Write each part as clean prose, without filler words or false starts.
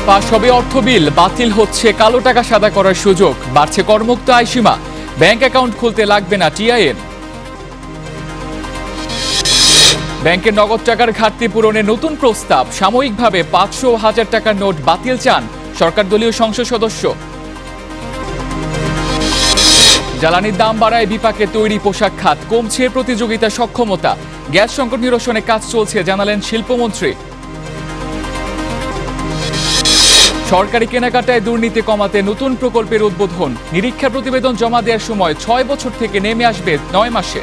পাশ হবে অর্থ বিল, বাতিল হচ্ছে কালো টাকা সাদা করার সুযোগ, বাড়ছে করমুক্ত আয়সীমা, ব্যাংক অ্যাকাউন্ট খুলতে লাগবে না টিআইএন। ব্যাংকের নগদ টাকার ঘাটতি পূরণে নতুন প্রস্তাব, সাময়িকভাবে 500 ও 1000 টাকার নোট বাতিল চান সরকার দলীয় সংসদ সদস্য। জ্বালানির দাম বাড়ায় বিপাকে তৈরি পোশাক খাত, কমছে প্রতিযোগিতা সক্ষমতা, গ্যাস সংকট নিরসনে কাজ চলছে জানালেন শিল্পমন্ত্রী। সরকারি কেনাকাটায় দুর্নীতি কমাতে নতুন প্রকল্পের উদ্বোধন, নিরীক্ষা প্রতিবেদন জমা দেওয়ার সময় 6 বছর থেকে নেমে আসবে 9 মাসে।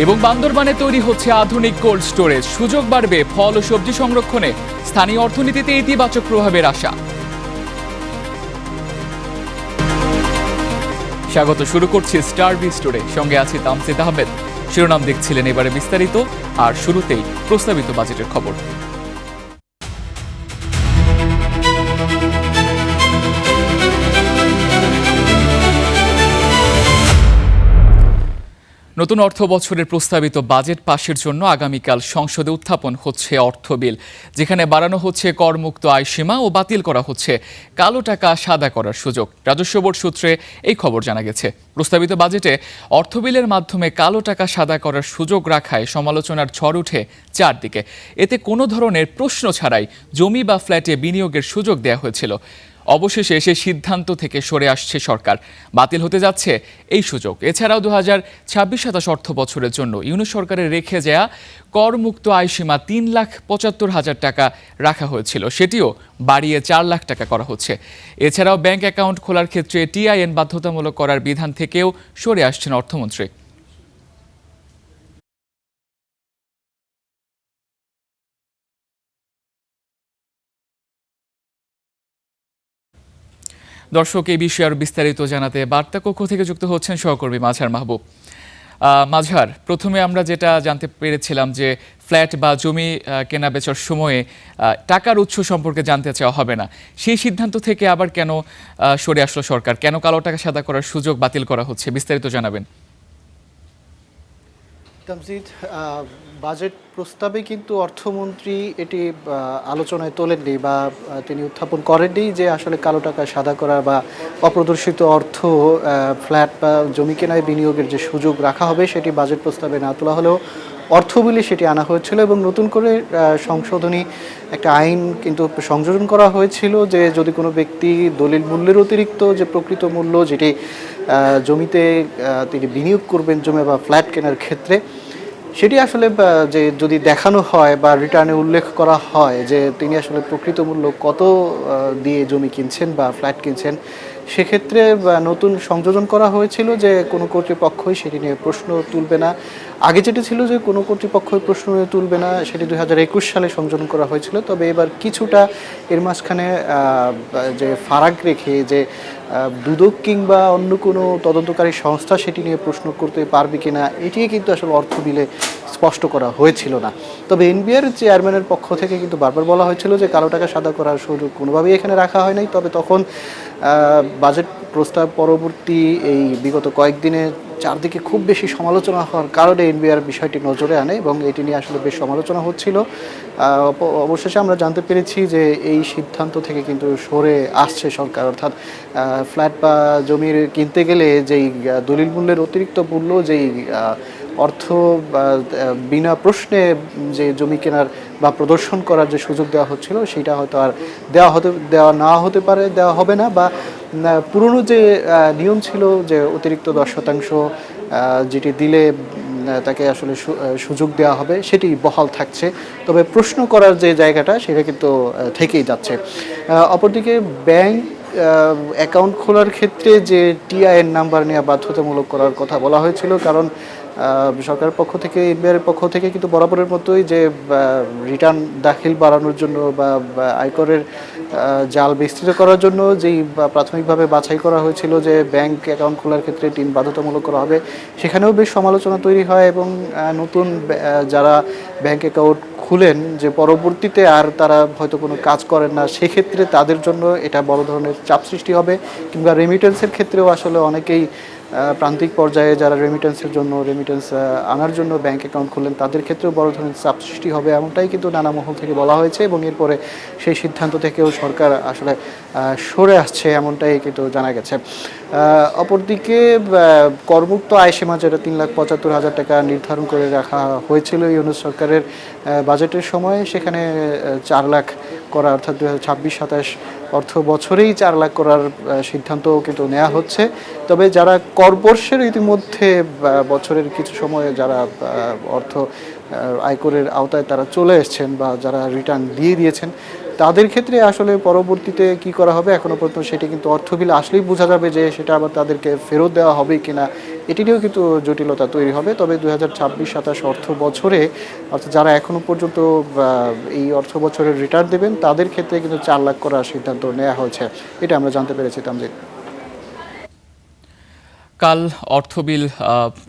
এবং বান্দরবানে তৈরি হচ্ছে আধুনিক কোল্ড স্টোরেজ, সুযোগ বাড়বে ফল ও সবজি সংরক্ষণে, স্থানীয় অর্থনীতিতে ইতিবাচক প্রভাবের আশা। স্বাগত, শুরু করছি স্টার বি স্টোরে, সঙ্গে আছি তামসিদ আহমেদ। শিরোনাম দেখছিলেন, এবারে বিস্তারিত। আর শুরুতেই প্রস্তাবিত বাজেটের খবর। নতুন অর্থ বছরের প্রস্তাবিত বাজেট পাশের জন্য আগামীকাল সংসদে উত্থাপন হচ্ছে অর্থ বিল, যেখানে বাড়ানো হচ্ছে করমুক্ত আয়সীমা ও বাতিল করা হচ্ছে কালো টাকা সাদা করার সুযোগ। রাজস্ব বোর্ড সূত্রে এই খবর জানা গেছে। প্রস্তাবিত বাজেটে অর্থ বিলের মাধ্যমে কালো টাকা সাদা করার সুযোগ রাখায় সমালোচনার ঝড় উঠে চারদিকে। এতে কোনো ধরনের প্রশ্ন ছাড়াই জমি বা ফ্ল্যাটে বিনিয়োগের সুযোগ দেওয়া হয়েছিল। অবশেষে সে সিদ্ধান্ত থেকে সরে আসছে সরকার, বাতিল হতে যাচ্ছে এই সুযোগ। এছাড়াও 2026-27 অর্থ বছরের জন্য ইউনিট সরকারের রেখে যাওয়া করমুক্ত আয়সীমা 3,75,000 টাকা রাখা হয়েছিল, সেটিও বাড়িয়ে 4 লাখ টাকা করা হচ্ছে। এছাড়াও ব্যাংক অ্যাকাউন্ট খোলার ক্ষেত্রে টিআইএন বাধ্যতামূলক করার বিধান থেকেও সরে আসছেন অর্থমন্ত্রী। দর্শক, এই বিষয়ে আরো বিস্তারিত জানাতে বার্তা কক্ষ থেকে যুক্ত হচ্ছেন সহকর্মী মাঝহার মাহবুব। মাঝহার, প্রথমে আমরা যেটা জানতে পেরেছিলাম যে ফ্ল্যাট বা জমি কেনা বেচার সময়ে টাকার উৎস সম্পর্কে জানতে চাওয়া হবে না, সেই সিদ্ধান্ত থেকে আবার কেন সরে আসলো সরকার? কেন কালো টাকা সাদা করার সুযোগ বাতিল করা হচ্ছে? বিস্তারিত জানাবেন। তামজিদ, বাজেট প্রস্তাবে কিন্তু অর্থমন্ত্রী এটি আলোচনায় তোলেননি বা তিনি উত্থাপন করেননি যে আসলে কালো টাকা সাদা করা বা অপ্রদর্শিত অর্থ ফ্ল্যাট বা জমি কেনায় বিনিয়োগের যে সুযোগ রাখা হবে সেটি বাজেট প্রস্তাবে না তোলা হলেও অর্থ বিলে সেটি আনা হয়েছিল এবং নতুন করে সংশোধনী একটা আইন কিন্তু সংযোজন করা হয়েছিল যে যদি কোনো ব্যক্তি দলিল মূল্যের অতিরিক্ত যে প্রকৃত মূল্য যেটি জমিতে তিনি বিনিয়োগ করবেন জমি বা ফ্ল্যাট কেনার ক্ষেত্রে, সেটি আসলে যে যদি দেখানো হয় বা রিটার্নে উল্লেখ করা হয় যে তিনি আসলে প্রকৃত মূল্য কত দিয়ে জমি কিনছেন বা ফ্ল্যাট কিনছেন, সেক্ষেত্রে নতুন সংযোজন করা হয়েছিল যে কোনো কর্তৃপক্ষই সেটি নিয়ে প্রশ্ন তুলবে না। আগে যেটি ছিল যে কোনো কর্তৃপক্ষই প্রশ্ন নিয়ে তুলবে না, সেটি 2021 সালে সংযোজন করা হয়েছিল। তবে এবার কিছুটা এর মাঝখানে যে ফারাক রেখে যে দুদক কিংবা অন্য কোনো তদন্তকারী সংস্থা সেটি নিয়ে প্রশ্ন করতে পারবে কিনা, এটি কিন্তু আসলে অর্থ বিলে স্পষ্ট করা হয়েছিল না। তবে এনবিআর চেয়ারম্যানের পক্ষ থেকে কিন্তু বারবার বলা হয়েছিল যে কালো টাকা সাদা করার সুযোগ কোনোভাবেই এখানে রাখা হয় নাই। তবে তখন বাজেট প্রস্তাব পরবর্তী এই বিগত কয়েকদিনে চারদিকে খুব বেশি সমালোচনা হওয়ার কারণে এনবিআর বিষয়টি নজরে আনে এবং এটি নিয়ে আসলে বেশ সমালোচনা হচ্ছিল। অবশেষে আমরা জানতে পেরেছি যে এই সিদ্ধান্ত থেকে কিন্তু সরে আসছে সরকার, অর্থাৎ ফ্ল্যাট বা জমির কিনতে গেলে যেই দলিল মূল্যের অতিরিক্ত মূল্য, যেই অর্থ বিনা প্রশ্নে যে জমি কেনার বা প্রদর্শন করার যে সুযোগ দেওয়া হচ্ছিল সেটা হয়তো আর দেওয়া হবে না, বা পুরনো যে নিয়ম ছিল যে অতিরিক্ত 10% যেটি দিলে তাকে আসলে সুযোগ দেওয়া হবে সেটি বহাল থাকছে। তবে প্রশ্ন করার যে জায়গাটা সেটা কিন্তু থেকেই যাচ্ছে। অপরদিকে ব্যাংক অ্যাকাউন্ট খোলার ক্ষেত্রে যে টিআইএন নাম্বার নেওয়া বাধ্যতামূলক করার কথা বলা হয়েছিল, কারণ সরকারের পক্ষ থেকে এনবিআরের পক্ষ থেকে কিন্তু বরাবরের মতোই যে রিটার্ন দাখিল বাড়ানোর জন্য বা আয়করের জাল বিস্তৃত করার জন্য যেই প্রাথমিকভাবে বাছাই করা হয়েছিল যে ব্যাংক অ্যাকাউন্ট খোলার ক্ষেত্রে টিন বাধ্যতামূলক করা হবে, সেখানেও বেশ সমালোচনা তৈরি হয় এবং নতুন যারা ব্যাংক অ্যাকাউন্ট খুলেন যে পরবর্তীতে আর তারা হয়তো কোনো কাজ করেন না, সেক্ষেত্রে তাদের জন্য এটা বড় ধরনের চাপ সৃষ্টি হবে। কিংবা রেমিটেন্সের ক্ষেত্রেও আসলে অনেকেই প্রান্তিক পর্যায়ে যারা রেমিটেন্সের জন্য রেমিটেন্স আনার জন্য ব্যাংক অ্যাকাউন্ট খুললেন তাদের ক্ষেত্রেও বড় ধরনের চাপ সৃষ্টি হবে এমনটাই কিন্তু নানা মহল থেকে বলা হয়েছে এবং এরপরে সেই সিদ্ধান্ত থেকেও সরকার আসলে সরে আসছে এমনটাই কিন্তু জানা গেছে। অপরদিকে করমুক্ত আয়সীমা যেটা 3,75,000 টাকা নির্ধারণ করে রাখা হয়েছিল ইউনূস সরকারের বাজেটের সময়, সেখানে 4 লাখ করা অর্থাৎ 2026-27 অর্থ বছরেই 4 লাখ করার সিদ্ধান্তও কিন্তু নেওয়া হচ্ছে। তবে যারা করবর্ষের ইতিমধ্যে বছরের কিছু সময়ে যারা অর্থ আয়করের আওতায় তারা চলে এসেছেন বা যারা রিটার্ন দিয়ে দিয়েছেন তাদের ক্ষেত্রে আসলে পরবর্তীতে কি করা হবে এখনো পর্যন্ত সেটি কিন্তু অর্থ বিল আসলেই বোঝা যাবে যে সেটা আবার তাদেরকে ফেরত দেওয়া হবে কিনা, এটি নিয়েও কিন্তু জটিলতা তৈরি হবে। তবে 2026-27 অর্থ বছরে অর্থাৎ যারা এখনো পর্যন্ত এই অর্থ বছরের রিটার্ন দেবেন তাদের ক্ষেত্রে কিন্তু 4 লাখ করার সিদ্ধান্ত নেওয়া হয়েছে, এটা আমরা জানতে পেরেছি। তামজিদ, কাল অর্থ বিল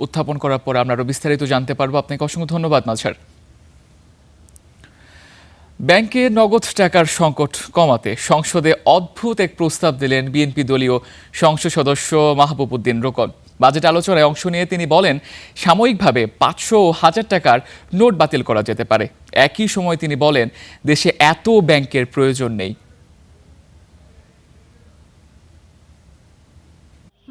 উত্থাপন করার পর আমরা আরও বিস্তারিত জানতে পারবো। আপনাকে অসংখ্য ধন্যবাদ মাঝার। ব্যাংকে নগদ টাকার সংকট কমাতে সংসদে অদ্ভুত এক প্রস্তাব দিলেন বিএনপি দলীয় সংসদ সদস্য মাহবুব উদ্দিন রোকন। বাজেট আলোচনায় অংশ নিয়ে তিনি বলেন, সাময়িকভাবে 500 ও 1000 টাকার নোট বাতিল করা যেতে পারে। একই সময় তিনি বলেন, দেশে এত ব্যাংকের প্রয়োজন নেই।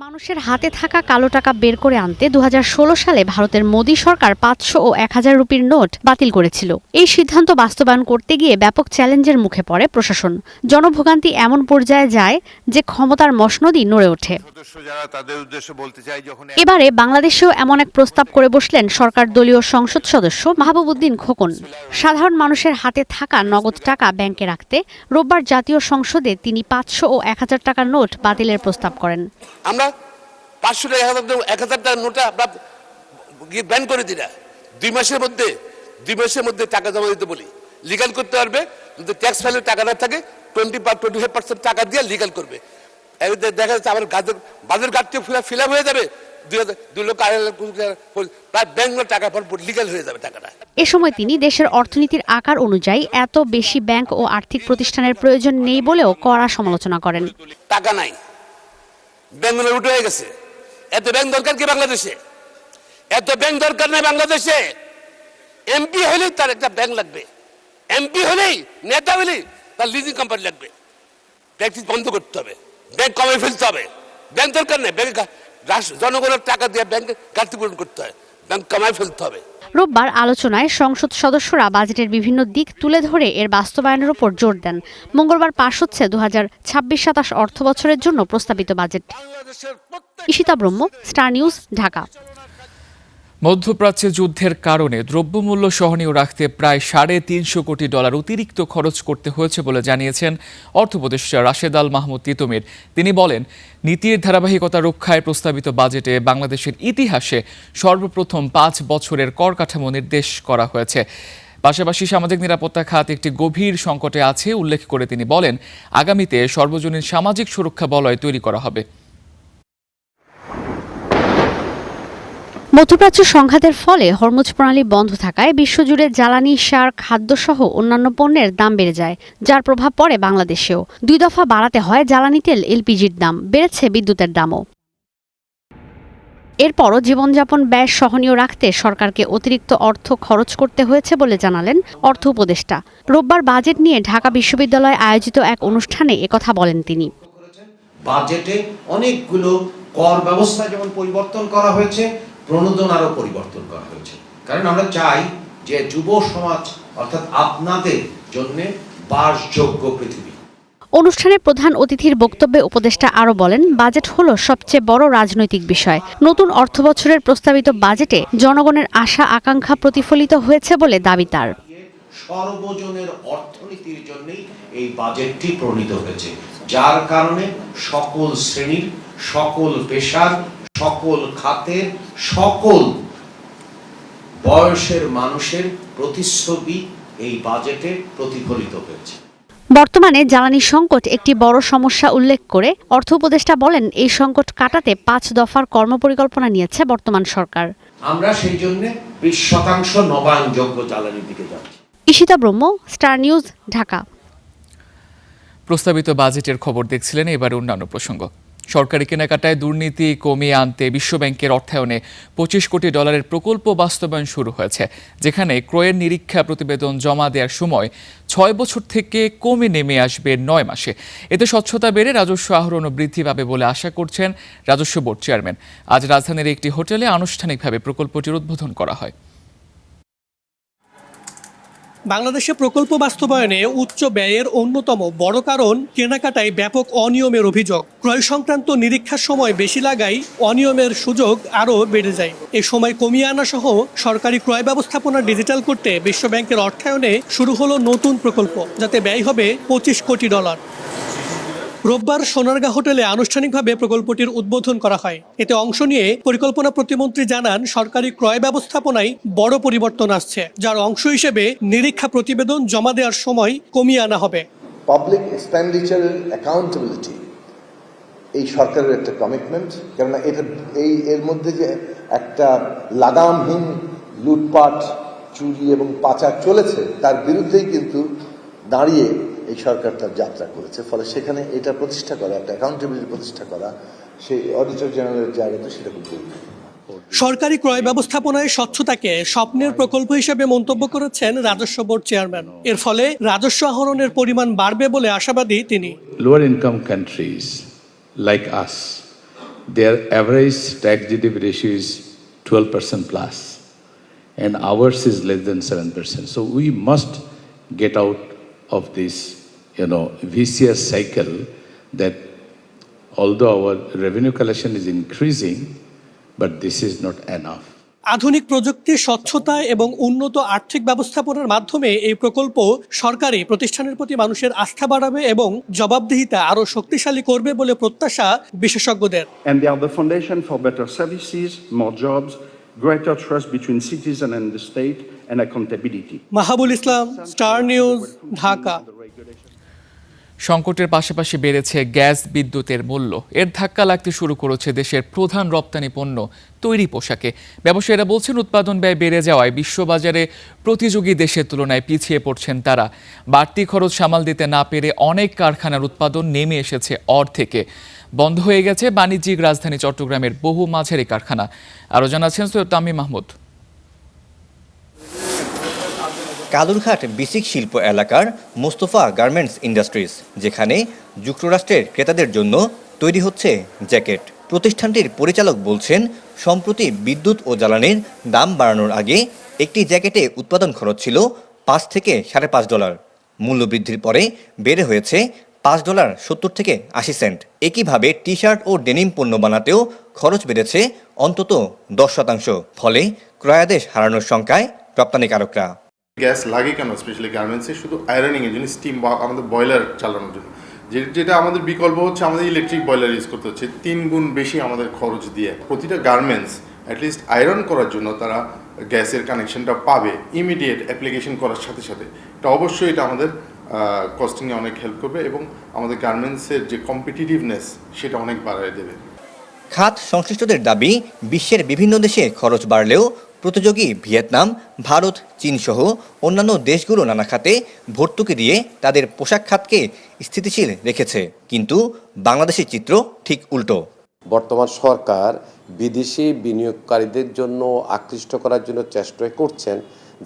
মানুষের হাতে থাকা কালো টাকা বের করে আনতে 2016 সালে ভারতের মোদী সরকার 500 ও 1000 রুপির নোট বাতিল করেছিল। এই সিদ্ধান্ত বাস্তবায়ন করতে গিয়ে ব্যাপক চ্যালেঞ্জের মুখে পড়ে প্রশাসন। জনভোগান্তি এমন পর্যায়ে যায় যে ক্ষমতার মসনদই নড়ে ওঠে। এবারে বাংলাদেশেও এমন এক প্রস্তাব করে বসলেন সরকার দলীয় সংসদ সদস্য মাহবুব উদ্দিন খোকন। সাধারণ মানুষের হাতে থাকা নগদ টাকা ব্যাংকে রাখতে রোববার জাতীয় সংসদে তিনি 500 ও 1000 টাকার নোট বাতিলের প্রস্তাব করেন। আমরা 500 টাকা 1000 টাকার নোটা আমরা ব্যান করে দিই না। 2 মাসের মধ্যে টাকা জমা দিতে বলি, লিগাল করতে পারবে। যদি ট্যাক্স ফাইলের টাকা না থাকে 25% টাকা দিয়ে লিগাল করবে। দেখা যাচ্ছে আমার বাজার ঘাটটি ফিল আপ হয়ে যাবে, 2 লক্ষ 2.5 লাখ প্রায় ব্যাংকের টাকা লিগাল হয়ে যাবে টাকাটা। এ সময় তিনি দেশের অর্থনীতির আকার অনুযায়ী এত বেশি ব্যাংক ও আর্থিক প্রতিষ্ঠানের প্রয়োজন নেই বলেও কড়া সমালোচনা করেন। টাকা নাই, ব্যাংক উঠে হয়ে গেছে। এত ব্যাংক দরকার কি বাংলাদেশে? এত ব্যাংক দরকার নাই বাংলাদেশে। এমপি হলেই তার একটা ব্যাংক লাগবে, এমপি হলেই নেতা হলেই তার লিজিং কোম্পানি লাগবে। ট্যাক্স বন্ধ করতে হবে, ব্যাংক কমে ফেলতে হবে। ব্যাংক দরকার নেই, ব্যাংক জনগণের টাকা দিয়ে ব্যাংকে ঘাটতি পূরণ করতে হয়, ব্যাংক কমায় ফেলতে হবে। রোববার আলোচনায় সংসদ সদস্যরা বাজেটের বিভিন্ন দিক তুলে ধরে এর বাস্তবায়নের উপর জোর দেন। মঙ্গলবার পাশ হচ্ছে 2026-27 অর্থ বছরের জন্য প্রস্তাবিত বাজেট। ঈশিতা ব্রহ্ম, স্টার নিউজ, ঢাকা। মধ্যপ্রাচ্যে যুদ্ধের কারণে দ্রব্যমূল্য সহনীয় রাখতে প্রায় $350 কোটি অতিরিক্ত খরচ করতে হয়েছে বলে জানিয়েছেন অর্থ উপদেষ্টা রাশেদ আল মাহমুদ তিতুমির। তিনি বলেন, নীতির ধারাবাহিকতা রক্ষায় প্রস্তাবিত বাজেটে বাংলাদেশের ইতিহাসে সর্বপ্রথম 5 বছরের কর কাঠামো নির্দেশ করা হয়েছে। পাশাপাশি সামাজিক নিরাপত্তা খাত একটি গভীর সংকটে আছে উল্লেখ করে তিনি বলেন, আগামীতে সর্বজনীন সামাজিক সুরক্ষা বলয় তৈরি করা হবে। মধ্যপ্রাচ্য সংঘাতের ফলে হরমুজ প্রণালী বন্ধ থাকায় বিশ্বজুড়ে জ্বালানি, সার, খাদ্যসহ অন্যান্য পণ্যের দাম বেড়ে যায়, যার প্রভাব পড়ে বাংলাদেশেও। 2 দফা বাড়াতে হয় জ্বালানি তেল, এলপিজির দাম, বেড়েছে বিদ্যুতের দামও। এরপরও জীবনযাপন ব্যয় সহনীয় রাখতে সরকারকে অতিরিক্ত অর্থ খরচ করতে হয়েছে বলে জানালেন অর্থ উপদেষ্টা। রোববার বাজেট নিয়ে ঢাকা বিশ্ববিদ্যালয়ে আয়োজিত এক অনুষ্ঠানে একথা বলেন তিনি। বাজেটে অনেকগুলো কর ব্যবস্থা যেমন পরিবর্তন করা হয়েছে, প্রণোদন আরো পরিবর্তন করা হয়েছে। কারণ আমরা চাই যে যুব সমাজ অর্থাৎ আপনাদের জন্য বাসযোগ্য পৃথিবী। অনুষ্ঠানে প্রধান অতিথির বক্তব্যে উপদেষ্টা আরও বলেন, বাজেট হলো সবচেয়ে বড় রাজনৈতিক বিষয়। নতুন অর্থবছরের প্রস্তাবিত বাজেটে জনগণের আশা আকাঙ্ক্ষা প্রতিফলিত হয়েছে বলে দাবি তার। সর্বজনের অর্থনীতির জন্যই এই বাজেটটি প্রণীত হয়েছে, যার কারণে সকল শ্রেণীর, সকল পেশার, সকল খাতের, সকল বয়সের মানুষের প্রতিচ্ছবি এই বাজেটে প্রতিফলিত হয়েছে। বর্তমানে জ্বালানি সংকট একটি বড় সমস্যা উল্লেখ করে অর্থ উপদেষ্টা বলেন, এই সংকট কাটাতে 5 দফার কর্মপরিকল্পনা নিয়েছে বর্তমান সরকার। আমরা সেই জন্য 20% নবায়নযোগ্য জ্বালানির দিকে যাচ্ছি। ঈশিতা ব্রহ্ম, স্টার নিউজ, ঢাকা। প্রস্তাবিত বাজেটের খবর দেখছিলেন। এবার অন্যান্য প্রসঙ্গ। সরকারি কেনাকাটায় দুর্নীতি কমিয়ে আনতে বিশ্বব্যাংকের অর্থায়নে $25 কোটি প্রকল্প বাস্তবায়ন শুরু হয়েছে, যেখানে ক্রয়ের নিরীক্ষা প্রতিবেদন জমা দেওয়ার সময় 6 বছর থেকে কমে নেমে আসবে 9 মাসে। এতে স্বচ্ছতা বেড়ে রাজস্ব আহরণও বৃদ্ধি পাবে বলে আশা করছেন রাজস্ব বোর্ড চেয়ারম্যান। আজ রাজধানীর একটি হোটেলে আনুষ্ঠানিকভাবে প্রকল্পটির উদ্বোধন করা হয়। বাংলাদেশে প্রকল্প বাস্তবায়নে উচ্চ ব্যয়ের অন্যতম বড় কারণ কেনাকাটায় ব্যাপক অনিয়মের অভিযোগ। ক্রয় সংক্রান্ত নিরীক্ষার সময় বেশি লাগায় অনিয়মের সুযোগ আরও বেড়ে যায়। এই সময় কমিয়ে আনা সহ সরকারি ক্রয় ব্যবস্থাপনা ডিজিটাল করতে বিশ্বব্যাংকের অর্থায়নে শুরু হলো নতুন প্রকল্প, যাতে ব্যয় হবে $25 কোটি। রোববার সোনারগাঁ হোটেলে আনুষ্ঠানিকভাবে প্রকল্পটির উদ্বোধন করা হয়। এতে অংশ নিয়ে পরিকল্পনা প্রতিমন্ত্রী জানান, সরকারি ক্রয় ব্যবস্থাপনায় বড় পরিবর্তন আসছে, যার অংশ হিসেবে নিরীক্ষা প্রতিবেদন জমা দেওয়ার সময় কমিয়ে আনা হবে। পাবলিক এক্সপেন্ডিচার অ্যাকাউন্টেবিলিটি এই সরকারের একটা কমিটমেন্ট, কেননা এটা এর মধ্যে যে একটা লাগামহীন লুটপাট, চুরি এবং পাচার চলেছে, তার বিরুদ্ধেই কিন্তু দাঁড়িয়ে এই সরকার তার যাত্রা করেছে। ফলে সেখানে এটা প্রতিষ্ঠা করা, একটা অ্যাকাউন্টেবিলিটি প্রতিষ্ঠা করা, সেই অডিটর জেনারেলের জায়গাতে সেটা খুব জরুরি। সরকারি ক্রয় ব্যবস্থাপনায় স্বচ্ছতাকে স্বপ্নের প্রকল্প হিসেবে মন্তব্য করেছেন রাজস্ব বোর্ড চেয়ারম্যান। এর ফলে রাজস্ব আহরণের পরিমাণ বাড়বে বলে আশাবাদী তিনি। Lower income countries like us, their average tax GDP ratio is 12% plus, and ours is less than 7%. So we must get out of this, vicious cycle that although our revenue collection is increasing, but this is not enough. আধুনিক প্রযুক্তি, স্বচ্ছতা এবং উন্নত আর্থিক ব্যবস্থাপনার মাধ্যমে এই প্রকল্প সরকারি প্রতিষ্ঠানের প্রতি মানুষের আস্থা বাড়াবে এবং জবাবদিহিতা আরও শক্তিশালী করবে বলে প্রত্যাশা বিশেষজ্ঞদের। And they are the foundation for better services, more jobs, greater trust between citizen and the state, and accountability. Mahabul Islam, star News, Dhaka. সংকটের পাশাপাশি বেড়েছে গ্যাস বিদ্যুতের মূল্য। এর ধাক্কা লাগতে শুরু করেছে দেশের প্রধান রপ্তানি পণ্য তৈরি পোশাকে। ব্যবসায়ীরা বলছেন, উৎপাদন ব্যয় বেড়ে যাওয়ায় বিশ্ববাজারে প্রতিযোগী দেশের তুলনায় পিছিয়ে পড়ছেন তারা। বাড়তি খরচ সামাল দিতে না পেরে অনেক কারখানার উৎপাদন নেমে এসেছে অর্ধেকে। বন্ধ হয়ে গেছে বাণিজ্যিক রাজধানী চট্টগ্রামের বহু মাঝারি কারখানা। আরও জানাচ্ছেন সৈয়দ তামিম মাহমুদ। কালুরঘাট বিসিক শিল্প এলাকার মোস্তফা গার্মেন্টস ইন্ডাস্ট্রিজ, যেখানে যুক্তরাষ্ট্রের ক্রেতাদের জন্য তৈরি হচ্ছে জ্যাকেট। প্রতিষ্ঠানটির পরিচালক বলছেন, সম্প্রতি বিদ্যুৎ ও জ্বালানির দাম বাড়ানোর আগে একটি জ্যাকেটে উৎপাদন খরচ ছিল $5 থেকে $5.5। মূল্যবৃদ্ধির পরে বেড়ে হয়েছে $5.70 থেকে 80 সেন্ট। একইভাবে টি শার্ট ও ডেনিম পণ্য বানাতেও খরচ বেড়েছে অন্তত 10%। ফলে ক্রয়াদেশ হারানোর শঙ্কায় রপ্তানিকারকরা। গ্যাস লাগে কেন স্পেশালি গার্মেন্টসে? শুধু আয়রনিং এর জন্য, স্টিম বা আমাদের বয়লার চালানোর জন্য। যেটা আমাদের বিকল্প হচ্ছে আমাদের ইলেকট্রিক বয়লার ইউজ করতে হচ্ছে 3 গুণ বেশি আমাদের খরচ দিয়ে। প্রতিটা গার্মেন্টস অ্যাটলিস্ট আয়রন করার জন্য তারা গ্যাসের কানেকশনটা পাবে ইমিডিয়েট অ্যাপ্লিকেশন করার সাথে সাথে। এটা অবশ্যই এটা আমাদের কস্টিংয়ে অনেক হেল্প করবে এবং আমাদের গার্মেন্টসের যে কম্পিটিটিভনেস সেটা অনেক বাড়িয়ে দেবে। খাত সংশ্লিষ্টদের দাবি, বিশ্বের বিভিন্ন দেশে খরচ বাড়লেও প্রতিযোগী ভিয়েতনাম, ভারত, চীন সহ অন্যান্য দেশগুলো নানা খাতে ভর্তুকি দিয়ে তাদের পোশাক খাতকে স্থিতিশীল রেখেছে। কিন্তু বাংলাদেশের চিত্র ঠিক উল্টো। বর্তমান সরকার বিদেশি বিনিয়োগকারীদের জন্য আকৃষ্ট করার জন্য চেষ্টা করছেন,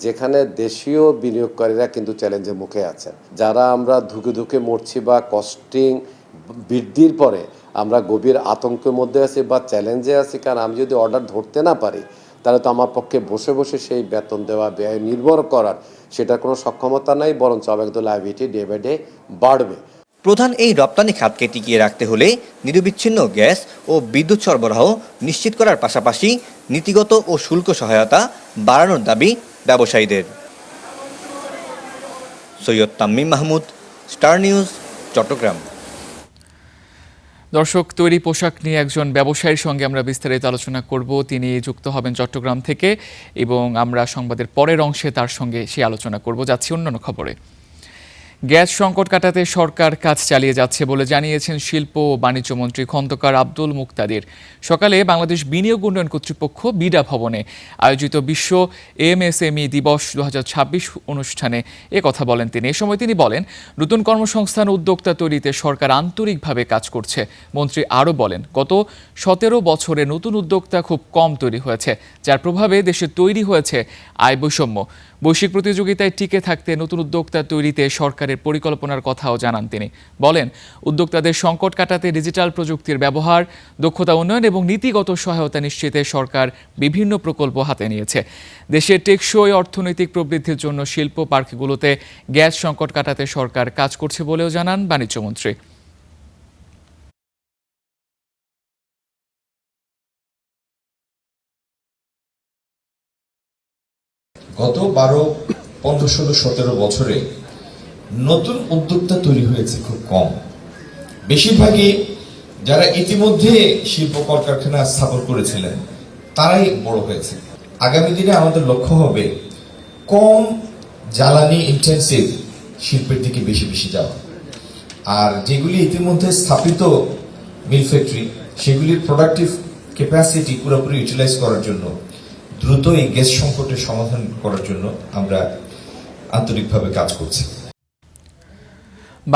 যেখানে দেশীয় বিনিয়োগকারীরা কিন্তু চ্যালেঞ্জের মুখে আছেন। যারা আমরা ধুকে ধুকে মরছি বা কস্টিং বৃদ্ধির পরে আমরা গভীর আতঙ্কের মধ্যে আছি বা চ্যালেঞ্জে আছি, কারণ আমি যদি অর্ডার ধরতে না পারি তাহলে তো আমার পক্ষে বসে বসে সেই বেতন দেওয়া, ব্যয় নির্ভর করার সেটার কোনো সক্ষমতা নাই, বরঞ্চ একদম লাইবিলিটি ডে বাই ডে বাড়বে। প্রধান এই রপ্তানি খাতকে টিকিয়ে রাখতে হলে নিরবিচ্ছিন্ন গ্যাস ও বিদ্যুৎ সরবরাহ নিশ্চিত করার পাশাপাশি নীতিগত ও শুল্ক সহায়তা বাড়ানোর দাবি ব্যবসায়ীদের। Syed Tamim Mahmud, Star News, Chattogram. দর্শক, তৈরি পোশাক নিয়ে একজন ব্যবসায়ীর সঙ্গে আমরা বিস্তারিত আলোচনা করব। তিনি যুক্ত হবেন চট্টগ্রাম থেকে এবং আমরা সংবাদের পরের অংশে তার সঙ্গে সেই আলোচনা করব। যাচ্ছি অন্যান্য খবরে। গ্যাস সংকট কাটাতে সরকার কাজ চালিয়ে যাচ্ছে বলে জানিয়েছেন শিল্প ও বাণিজ্য মন্ত্রী খন্দকার আব্দুল মুক্তাদির। সকালে বাংলাদেশ বিনিয়োগ উন্নয়ন কর্তৃপক্ষ বিডা ভবনে আয়োজিত বিশ্ব এমএসএমই দিবস 2026 অনুষ্ঠানে কথা বলেন তিনি। এ সময় তিনি বলেন, নতুন কর্মসংস্থান উদ্যোক্তা তৈরিতে সরকার আন্তরিকভাবে কাজ করছে। মন্ত্রী আরও বলেন, গত 17 বছরে নতুন উদ্যোক্তা খুব কম তৈরি হয়েছে, যার প্রভাবে দেশে তৈরি হয়েছে আয় বৈষম্য। বৈশ্বিক প্রতিযোগিতায় টিকে থাকতে নতুন উদ্যোক্তা তৈরিতে সরকারের পরিকল্পনার কথাও জানান তিনি। বলেন, উদ্যোক্তাদের সংকট কাটাতে ডিজিটাল প্রযুক্তির ব্যবহার, দক্ষতা উন্নয়ন এবং নীতিগত সহায়তা নিশ্চিতে সরকার বিভিন্ন প্রকল্প হাতে নিয়েছে। দেশের টেকসই অর্থনৈতিক প্রবৃদ্ধির জন্য শিল্প পার্কগুলোতে গ্যাস সংকট কাটাতে সরকার কাজ করছে বলেও জানান বাণিজ্যমন্ত্রী। গত 12, 15, 16, 17 বছরে নতুন উদ্যোক্তা তৈরি হয়েছে খুব কম। বেশিরভাগই যারা ইতিমধ্যে শিল্প কলকারখানা স্থাপন করেছিলেন তারাই বড় হয়েছে। আগামী দিনে আমাদের লক্ষ্য হবে কম জ্বালানি ইন্টেন্সিভ শিল্পের দিকে বেশি বেশি যাওয়া, আর যেগুলি ইতিমধ্যে স্থাপিত মিল ফ্যাক্টরি সেগুলির প্রোডাক্টিভ ক্যাপাসিটি পুরোপুরি ইউটিলাইজ করার জন্য, দ্রুত এই গ্যাস সংকটের সমাধান করার জন্য আমরা আন্তরিকভাবে কাজ করছি।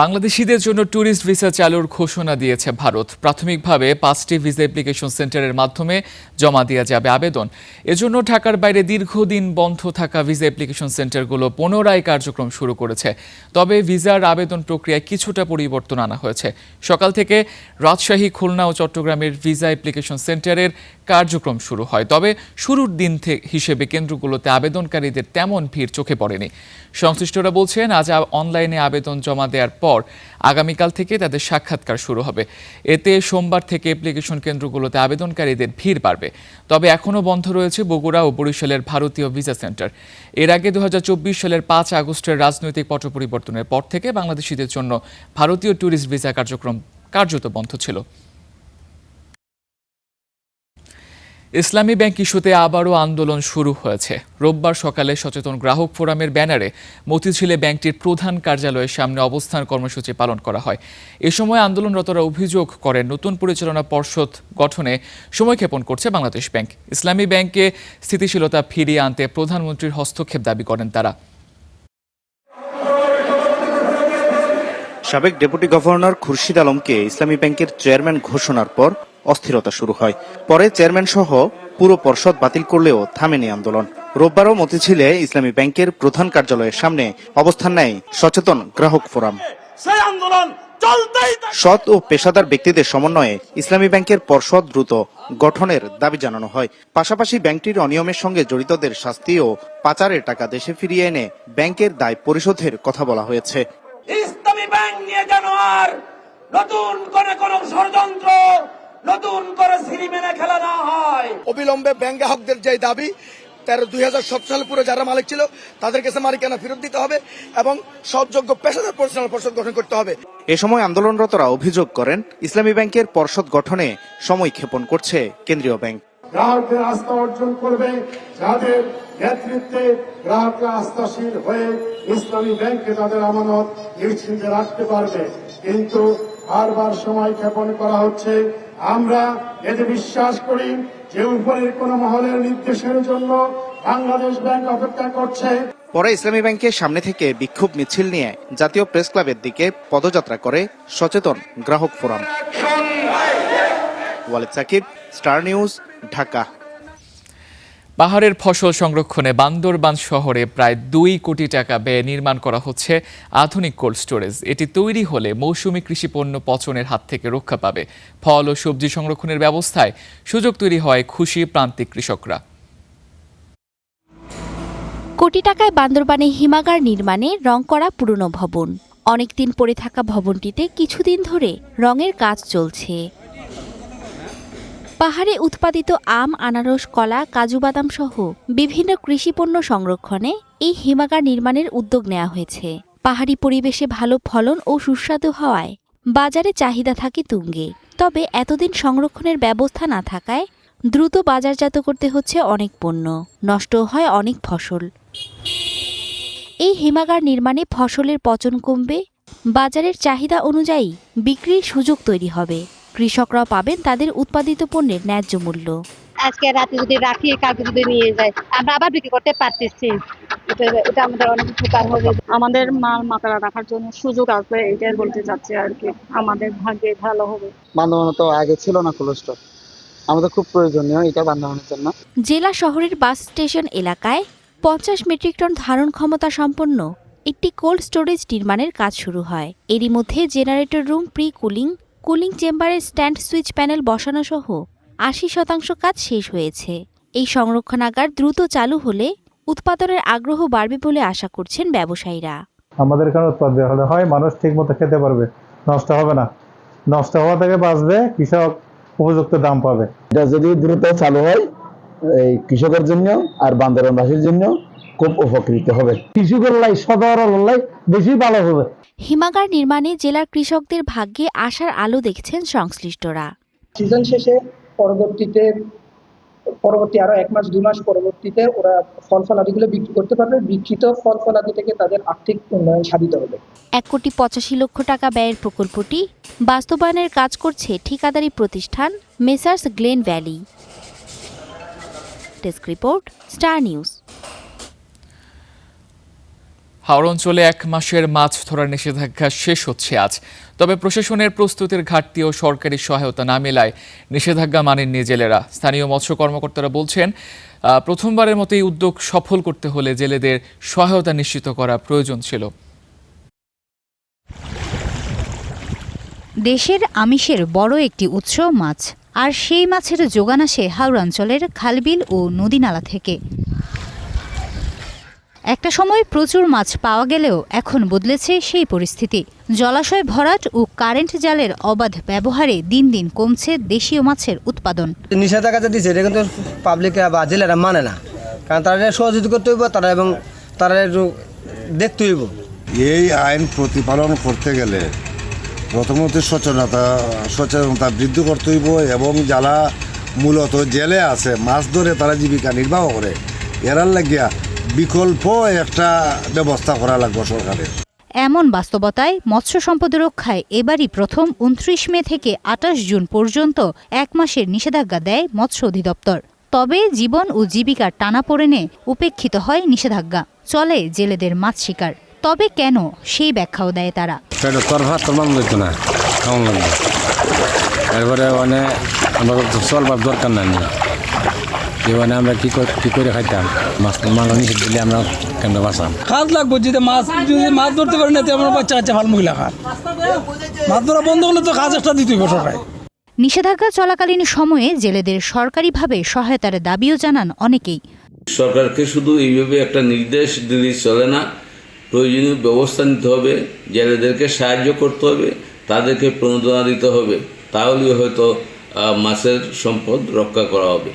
বাংলাদেশিদের জন্য ট্যুরিস্ট ভিসা চালুর ঘোষণা দিয়েছে ভারত। প্রাথমিকভাবে 5টি ভিসা অ্যাপ্লিকেশন সেন্টারের মাধ্যমে জমা দেওয়া যাবে আবেদন। এজন্য ঢাকার বাইরে দীর্ঘদিন বন্ধ থাকা ভিসা অ্যাপ্লিকেশন সেন্টারগুলো পুনরায় কার্যক্রম শুরু করেছে। তবে ভিসার আবেদন প্রক্রিয়ায় কিছুটা পরিবর্তন আনা হয়েছে। সকাল থেকে রাজশাহী, খুলনা ও চট্টগ্রামের ভিসা অ্যাপ্লিকেশন সেন্টারের কার্যক্রম শুরু হয়। তবে শুরুর দিন হিসেবে কেন্দ্রগুলোতে আবেদনকারীদের তেমন ভিড় চোখে পড়েনি। সংশ্লিষ্টরা বলছেন, আজ অনলাইনে আবেদন জমা দেওয়ার পর আগামীকাল থেকে তাদের সাক্ষাৎকার শুরু হবে। এতে সোমবার থেকে অ্যাপ্লিকেশন কেন্দ্রগুলোতে আবেদনকারীদের ভিড় বাড়বে। তবে এখনও বন্ধ রয়েছে বগুড়া ও বরিশালের ভারতীয় ভিসা সেন্টার। এর আগে 2024 সালের 5 আগস্টের রাজনৈতিক পট পরিবর্তনের পর থেকে বাংলাদেশিদের জন্য ভারতীয় ট্যুরিস্ট ভিসা কার্যক্রম কার্যত বন্ধ ছিল। ইসলামী ব্যাংক ইস্যুতে আবারও আন্দোলন শুরু হয়েছে। রোববার সকালে সচেতন গ্রাহক ফোরামের ব্যানারে মতিঝিলে ব্যাংকটির প্রধান কার্যালয়ের সামনে অবস্থান কর্মসূচি পালন করা হয়। এ সময় আন্দোলনরতরা অভিযোগ করেন, নতুন পরিচালনা পর্ষদ গঠনে সময়ক্ষেপণ করছে বাংলাদেশ ব্যাংক। ইসলামী ব্যাংকে স্থিতিশীলতা ফিরিয়ে আনতে প্রধানমন্ত্রীর হস্তক্ষেপ দাবি করেন তারা। সাবেক ডেপুটি গভর্নর খুরশিদ আলমকে ইসলামী ব্যাংকের চেয়ারম্যান ঘোষণার পর অস্থিরতা শুরু হয়। পরে চেয়ারম্যান সহ পুরো পর্ষদ বাতিল করলেও থামেনি আন্দোলন। রোববারও মতিঝিলে ইসলামী ব্যাংকের প্রধান কার্যালয়ের সামনে অবস্থান নেয় সচেতন গ্রাহক ফোরাম। সৎ ও পেশাদার ব্যক্তিদের সমন্বয়ে ইসলামী ব্যাংকের পর্ষদ দ্রুত গঠনের দাবি জানানো হয়। পাশাপাশি ব্যাংকটির অনিয়মের সঙ্গে জড়িতদের শাস্তি ও পাচারের টাকা দেশে ফিরিয়ে এনে ব্যাংকের দায় পরিশোধের কথা বলা হয়েছে। ইসলামী ব্যাংক নিয়ে যেন আর নতুন করে কোনো ষড়যন্ত্র, নতুন করে সিনেমা খেলা না হয়। অবিলম্বে ব্যাংক গ্রাহকদের যে দাবি 2007 সালে পুরো যারা মালিক ছিল তাদের কাছে মালিকানা ফেরত দিতে হবে এবং সৎযোগ্য পেশাদার পরিচালনা পর্ষদ গঠন করতে হবে। এ সময় আন্দোলনরতরা অভিযোগ করেন, ইসলামী ব্যাংকের পর্ষদ গঠনে সময় ক্ষেপণ করছে কেন্দ্রীয় ব্যাংক। গ্রাহকদের আস্থা অর্জন করবে, যাদের নেতৃত্বে গ্রাহকরা আস্থাশীল হয়ে ইসলামী ব্যাংকে তাদের আমানত নিশ্চিন্তে রাখতে পারবে। কিন্তু বারবার সময় ক্ষেপণ করা হচ্ছে। আমরা এতে বিশ্বাস করি যে উপরের কোন মহলের নির্দেশের জন্য বাংলাদেশ ব্যাংক অপেক্ষা করছে। পরে ইসলামী ব্যাংকের সামনে থেকে বিক্ষোভ মিছিল নিয়ে জাতীয় প্রেস ক্লাবের দিকে পদযাত্রা করে সচেতন গ্রাহক ফোরাম। Walid Sakib, Star News, Dhaka. পাহাড়ের ফসল সংরক্ষণে বান্দরবান শহরে প্রায় 2 কোটি টাকা ব্যয়ে নির্মাণ করা হচ্ছে আধুনিক কোল্ড স্টোরেজ। এটি তৈরি হলে মৌসুমী কৃষিপণ্য পচনের হাত থেকে রক্ষা পাবে। ফল ও সবজি সংরক্ষণের ব্যবস্থায় সুযোগ তৈরি হয় খুশি প্রান্তিক কৃষকরা। কোটি টাকায় বান্দরবানে হিমাগার নির্মাণে রং করা পুরনো ভবন। অনেকদিন পড়ে থাকা ভবনটিতে কিছুদিন ধরে রঙের কাজ চলছে। পাহাড়ে উৎপাদিত আম, আনারস, কলা, কাজু বাদাম সহ বিভিন্ন কৃষিপণ্য সংরক্ষণে এই হিমাগার নির্মাণের উদ্যোগ নেওয়া হয়েছে। পাহাড়ি পরিবেশে ভালো ফলন ও সুস্বাদু হওয়ায় বাজারে চাহিদা থাকে তুঙ্গে। তবে এতদিন সংরক্ষণের ব্যবস্থা না থাকায় দ্রুত বাজারজাত করতে হচ্ছে অনেক পণ্য, নষ্ট হয় অনেক ফসল। এই হিমাগার নির্মাণে ফসলের পচন কমবে, বাজারের চাহিদা অনুযায়ী বিক্রির সুযোগ তৈরি হবে, কৃষকরাও পাবেন তাদের উৎপাদিত পণ্যের ন্যায্য মূল্য। আজকে রাতে যদি রাখি, কালকে যদি নিয়ে যায়, আমরা আবার বিক্রি করতে পারতেছি। এটা আমাদের অনেক উপকার হবে। আমাদের মাল মাত্রা রাখার জন্য সুযোগ আছে, এটাই বলতে চাচ্ছি আর কি। আমাদের ভাগ্যে ভালো হবে। বান্দরবানে তো আগে ছিল না কোল্ড স্টোর, আমাদের খুব প্রয়োজনীয় এটা বান্দরবানের জন্য। জেলা শহরের বাস স্টেশন এলাকায় 50 মেট্রিক টন ধারণ ক্ষমতা সম্পন্ন একটি কোল্ড স্টোরেজ নির্মাণের কাজ শুরু হয়। এরই মধ্যে generator room, pre cooling, cooling চেম্বারের স্ট্যান্ড সুইচ প্যানেল বসানো সহ 80% কাজ শেষ হয়েছে। এই সংরক্ষণাগার দ্রুত চালু হলে উৎপাদনের আগ্রহ বাড়বে বলে আশা করছেন ব্যবসায়ীরা। আমাদের এখানে উৎপাদন হলে হয় মানুষ ঠিক মতো খেতে পারবে, নষ্ট হবে না, নষ্ট হওয়া থেকে বাঁচবে, কৃষক উপযুক্ত দাম পাবে। এটা যদি দ্রুত চালু হয় এই কৃষকের জন্য আর বান্দরবানবাসীর জন্য খুব উপকৃত হবে, কৃষকের লাই সাধারণ লাই বেশি ভালো হবে। হিমাগার নির্মাণে জেলার কৃষকদের ভাগ্যে আশার আলো দেখছেন সংশ্লিষ্টরা। সিজন শেষে পরবর্তী আরো 1 মাস 2 মাস পরবর্তীতে ওরা ফল ফলাদিগুলো বিক্রি করতে পারবে। বিক্রিত ফল ফলাদি থেকে তাদের আর্থিক উন্নয়ন সাধিত হবে। 1,85,00,000 টাকা ব্যয়ের প্রকল্পটি বাস্তবায়নের কাজ করছে ঠিকাদারি প্রতিষ্ঠান Messrs Glen Valley. Desk report, Star News. হাওড় অঞ্চলে 1 মাসের মাছ ধরার নিষেধাজ্ঞা শেষ হচ্ছে আজ। তবে প্রশাসনের প্রস্তুতির ঘাটতি ও সরকারি সহায়তা না মেলায় নিষেধাজ্ঞা মানেননি জেলেরা। স্থানীয় মৎস্য কর্মকর্তারা বলছেন, প্রথমবারের মতো এই উদ্যোগ সফল করতে হলে জেলেদের সহায়তা নিশ্চিত করা প্রয়োজন ছিল। দেশের আমিষের বড় একটি উৎস মাছ, আর সেই মাছের যোগান আসে হাওড় অঞ্চলের খালবিল ও নদীনালা থেকে। একটা সময় প্রচুর মাছ পাওয়া গেলেও এখন বদলেছে সেই পরিস্থিতি। জলাশয় ভরাট ও কারেন্ট জালের অবাধ ব্যবহারে দিন দিন কমছে দেশীয় মাছের উৎপাদন। নিষেধাজ্ঞা দিচ্ছে, এটা কিন্তু পাবলিক বা জেলেরা মানে না, কারণ তারা সহযোগিতা করতে হইব, তারা একটু দেখতে হইব। এই আইন প্রতিপালন করতে গেলে প্রথমত সচেতনতা বৃদ্ধি করতে হইব, এবং যারা মূলত জেলে আছে মাছ ধরে তারা জীবিকা নির্বাহ করে, এরার লাগিয়া বিকল্প একটা ব্যবস্থা করা লাগবে সরকারের। এমন বাস্তবতায় মৎস্য সম্পদ রক্ষায় এবারই প্রথম 29 মে থেকে 28 জুন পর্যন্ত 1 মাসের নিষেধাজ্ঞা দেয় মৎস্য অধিদপ্তর। তবে জীবন ও জীবিকার টানাপোড়েনে উপেক্ষিত হয় নিষেধাজ্ঞা, চলে জেলেদের মাছ শিকার। তবে কেন, সেই ব্যাখ্যাও দেয় তারা। দরকার নাই, আমরা কি করে খাইতাম, মাছ নিষেধ দিলে আমরা কেন বাঁচাম। কাজ লাগবো, যদি মাছ ধরতে পারি না, আমরা বাচ্চা কাচ্চা ভালো মহিলা খান। মাছ ধরা বন্ধ হলে তো কাজ একটা দিতে হবে সরকার। নিষেধাজ্ঞা চলাকালীন সময়ে জেলেদের সরকারিভাবে সহায়তার দাবিও জানান অনেকেই। সরকারকে শুধু এইভাবে একটা নির্দেশ দিলে চলে না, প্রয়োজনীয় ব্যবস্থা নিতে হবে, জেলেদেরকে সাহায্য করতে হবে, তাদেরকে প্রণোদনা দিতে হবে, তাহলেই হয়তো মাছের সম্পদ রক্ষা করা হবে।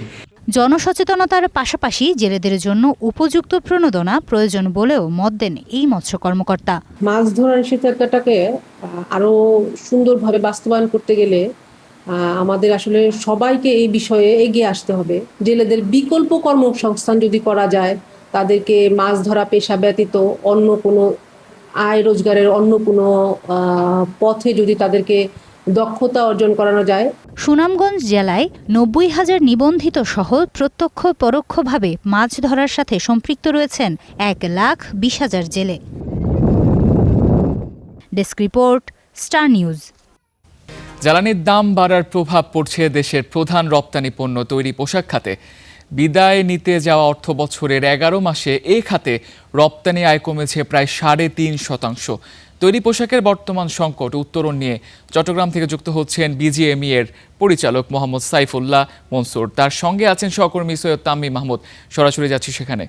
জনসচেতনতার পাশাপাশি জেলেদের জন্য উপযুক্ত প্রণোদনা প্রয়োজন বলেও মত দেন এই মৎস্য কর্মকর্তা। মাছ ধরার নিষেধাজ্ঞাটাকে আরো সুন্দরভাবে বাস্তবায়ন করতে গেলে আমাদের আসলে সবাইকে এই বিষয়ে এগিয়ে আসতে হবে। জেলেদের বিকল্প কর্মসংস্থান যদি করা যায়, তাদেরকে মাছ ধরা পেশা ব্যতীত অন্য কোনো আয় রোজগারের অন্য কোনো পথে যদি তাদেরকে দক্ষতা অর্জন করানো যায়। সুনামগঞ্জ জেলায় 90,000 নিবন্ধিত সহ প্রত্যক্ষ পরোক্ষভাবে মাছ ধরার সাথে সম্পৃক্ত রয়েছেন 1,20,000 জেলে। Desk report, Star news. জ্বালানির দাম বাড়ার প্রভাব পড়ছে দেশের প্রধান রপ্তানি পণ্য তৈরি পোশাক খাতে। বিদায় নিতে যাওয়া অর্থ বছরের 11 মাসে এই খাতে রপ্তানি আয় কমেছে প্রায় 3.5%। তৈরি পোশাকের বর্তমান সংকট উত্তরণ নিয়ে চট্টগ্রাম থেকে যুক্ত হচ্ছেন বিজিএমই এর পরিচালক মোহাম্মদ সাইফুল্লাহ মনসুর। তার সঙ্গে আছেন সহকর্মী সৈয়দ তাম্মিম মাহমুদ। সরাসরি যাচ্ছি সেখানে।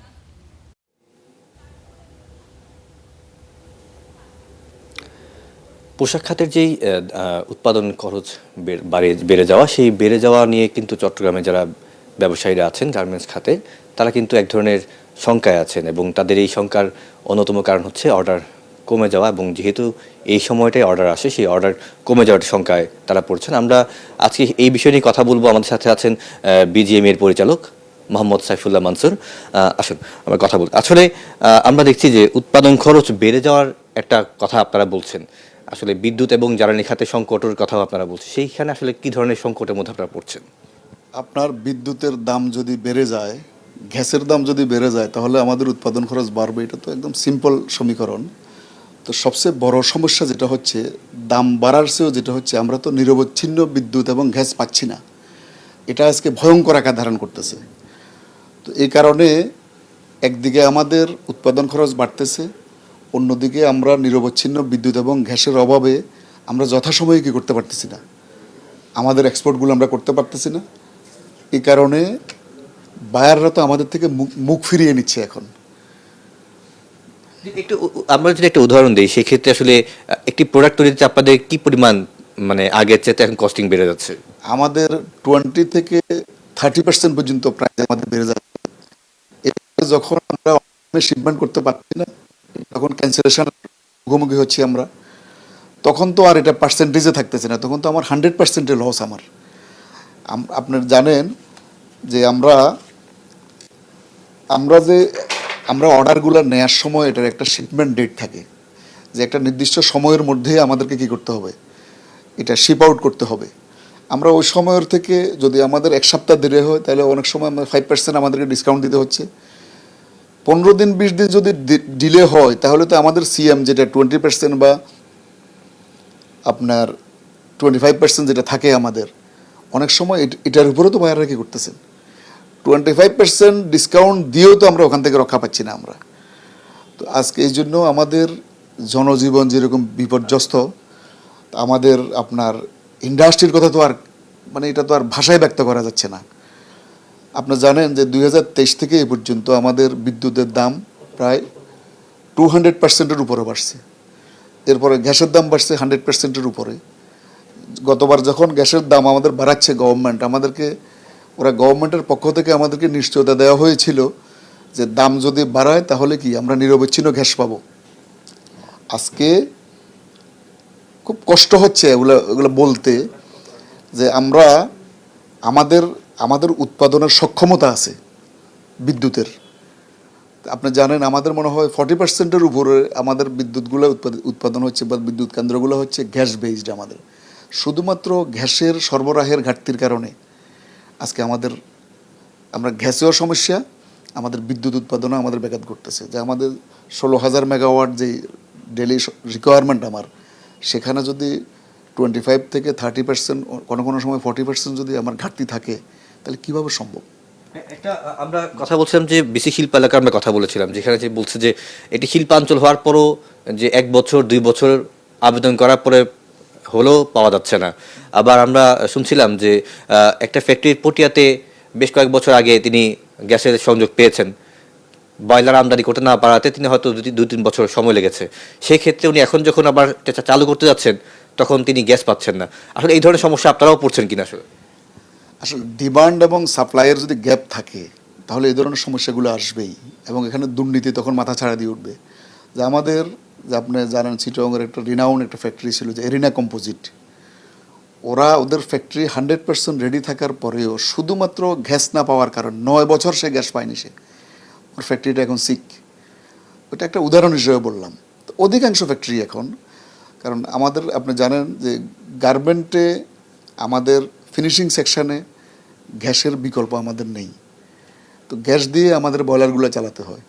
পোশাক খাতের যেই উৎপাদন খরচ বেড়ে যাওয়া, সেই বেড়ে যাওয়া নিয়ে কিন্তু চট্টগ্রামে যারা ব্যবসায়ীরা আছেন গার্মেন্টস খাতে, তারা কিন্তু এক ধরনের শঙ্কায় আছেন, এবং তাদের এই শঙ্কার অন্যতম কারণ হচ্ছে অর্ডার কমে যাওয়া, এবং যেহেতু এই সময়টাই অর্ডার আসে, সেই অর্ডার কমে যাওয়ার শঙ্কায় তারা পড়ছেন। আমরা আজকে এই বিষয় নিয়ে কথা বলবো। আমাদের সাথে আছেন বিজিএমই এর পরিচালক মোহাম্মদ সাইফুল্লাহ মানসুর। আসুন আমরা কথা বলি। আসলে আমরা দেখছি যে উৎপাদন খরচ বেড়ে যাওয়ার একটা কথা আপনারা বলছেন, আসলে বিদ্যুৎ এবং জ্বালানি খাতে সংকটের কথাও আপনারা বলছেন, সেইখানে আসলে কি ধরনের সংকটের মধ্যে আপনারা পড়ছেন? আপনার বিদ্যুতের দাম যদি বেড়ে যায়, গ্যাসের দাম যদি বেড়ে যায়, তাহলে আমাদের উৎপাদন খরচ বাড়বে। এটা তো একদম সিম্পল সমীকরণ। তো সবচেয়ে বড় সমস্যা যেটা হচ্ছে, দাম বাড়ার চেয়েও যেটা হচ্ছে, আমরা তো নিরবচ্ছিন্ন বিদ্যুৎ এবং গ্যাস পাচ্ছি না। এটা আজকে ভয়ঙ্কর আকার ধারণ করতেছে। তো এই কারণে একদিকে আমাদের উৎপাদন খরচ বাড়তেছে, অন্যদিকে আমরা নিরবচ্ছিন্ন বিদ্যুৎ এবং গ্যাসের অভাবে আমরা যথাসময়ে কি করতে পারতেছি না, আমাদের এক্সপোর্টগুলো আমরা করতে পারতেছি না। এই কারণে বায়াররা তো আমাদের থেকে মুখ ফিরিয়ে নিচ্ছে এখন। একটু আমরা যদি একটা উদাহরণ দিই, সেক্ষেত্রে আসলে একটি প্রোডাক্ট তৈরিতে আপনাদের কি পরিমাণ মানে আগের চেয়ে এখন কস্টিং বেড়ে যাচ্ছে? আমাদের 20 থেকে 30% পর্যন্ত প্রায় আমাদের বেড়ে যাচ্ছে। যখন আমরা শিপমেন্ট করতে পারছি না, তখন ক্যান্সেলেশন মুখোমুখি হচ্ছি আমরা, তখন তো আর এটা পার্সেন্টেজে থাকতেছে না, তখন তো আমার 100% লস। আপনার জানেন যে আমরা অর্ডারগুলো নেওয়ার সময় এটার একটা শিপমেন্ট ডেট থাকে, যে একটা নির্দিষ্ট সময়ের মধ্যে আমাদেরকে কি করতে হবে, এটা শিপ আউট করতে হবে। আমরা ওই সময়ের থেকে যদি আমাদের 1 সপ্তাহ দেরি হয়, তাহলে অনেক সময় 5% আমাদেরকে ডিসকাউন্ট দিতে হচ্ছে। 15 দিন 20 দিন যদি ডিলে হয়, তাহলে তো আমাদের সিএম যেটা 20% বা আপনার 25% যেটা থাকে আমাদের, অনেক সময় এটার উপরেও তো বায়াররা কি করতেছেন, 25% ডিসকাউন্ট দিয়েও তো আমরা ওখান থেকে রক্ষা পাচ্ছি না আমরা। তো আজকে এই জন্য আমাদের জনজীবন যেরকম বিপর্যস্ত, আমাদের আপনার ইন্ডাস্ট্রির কথা তো আর মানে এটা তো আর ভাষায় ব্যক্ত করা যাচ্ছে না। আপনারা জানেন যে 2023 থেকে এই পর্যন্ত আমাদের বিদ্যুতের দাম প্রায় 200%-এর উপরে বাড়ছে। এরপরে গ্যাসের দাম বাড়ছে 100%-এর উপরে। গতবার যখন গ্যাসের দাম আমাদের বাড়াচ্ছে গভর্নমেন্ট, ওরা গভর্নমেন্টের পক্ষ থেকে আমাদেরকে নিশ্চয়তা দেওয়া হয়েছিল যে দাম যদি বাড়ায় তাহলে কি আমরা নিরবচ্ছিন্ন গ্যাস পাবো। আজকে খুব কষ্ট হচ্ছে এগুলো বলতে, যে আমাদের উৎপাদনের সক্ষমতা আছে বিদ্যুতের। আপনি জানেন আমাদের মনে হয় 40%-এর উপরে আমাদের বিদ্যুৎগুলো উৎপাদন হচ্ছে বা বিদ্যুৎ কেন্দ্রগুলো হচ্ছে গ্যাস বেসড। আমাদের শুধুমাত্র গ্যাসের সরবরাহের ঘাটতির কারণে আজকে আমরা গ্যাসেও সমস্যা, আমাদের বিদ্যুৎ উৎপাদনও আমাদের ব্যাঘাত ঘটতেছে। যে আমাদের 16,000 মেগাওয়াট যে ডেলি রিকোয়ারমেন্ট সেখানে যদি 25 থেকে 30%, কোনো সময় 40% যদি আমার ঘাটতি থাকে, তাহলে কিভাবে সম্ভব? একটা আমরা কথা বলছিলাম যে বেশি শিল্প এলাকা আমরা কথা বলেছিলাম, যেখানে যে বলছে যে এটি শিল্পাঞ্চল হওয়ার পরও যে 1 বছর 2 বছর আবেদন করার পরে হলেও পাওয়া যাচ্ছে না। আবার আমরা শুনছিলাম যে একটা ফ্যাক্টরির পটিয়াতে বেশ কয়েক বছর আগে তিনি গ্যাসের সংযোগ পেয়েছেন, বয়লার আমদানি করতে না পারাতে তিনি হয়তো 2-3 বছর সময় লেগেছে। সেই ক্ষেত্রে উনি এখন যখন আবার চালু করতে যাচ্ছেন, তখন তিনি গ্যাস পাচ্ছেন না। আসলে এই ধরনের সমস্যা আপনারাও পড়ছেন কিনা? আসলে ডিমান্ড এবং সাপ্লাইয়ের যদি গ্যাপ থাকে, তাহলে এই ধরনের সমস্যাগুলো আসবেই, এবং এখানে দুর্নীতি তখন মাথা ছাড়া দিয়ে উঠবে। যে আমাদের যে আপনি জানেন চিটাগংয়ের একটা রিনাউন্ড একটা ফ্যাক্টরি ছিল যে এরিনা কম্পোজিট, ওদের ফ্যাক্টরি 100% রেডি থাকার পরেও শুধুমাত্র গ্যাস না পাওয়ার কারণে 9 বছর সে গ্যাস পায়নি। ওর ফ্যাক্টরিটা এখন সিক। ওটা একটা উদাহরণ হিসেবে বললাম। তো অধিকাংশ ফ্যাক্টরি এখন, কারণ আপনি জানেন যে গার্মেন্টে আমাদের ফিনিশিং সেকশানে গ্যাসের বিকল্প আমাদের নেই। তো গ্যাস দিয়ে আমাদের বয়লারগুলো চালাতে হয়।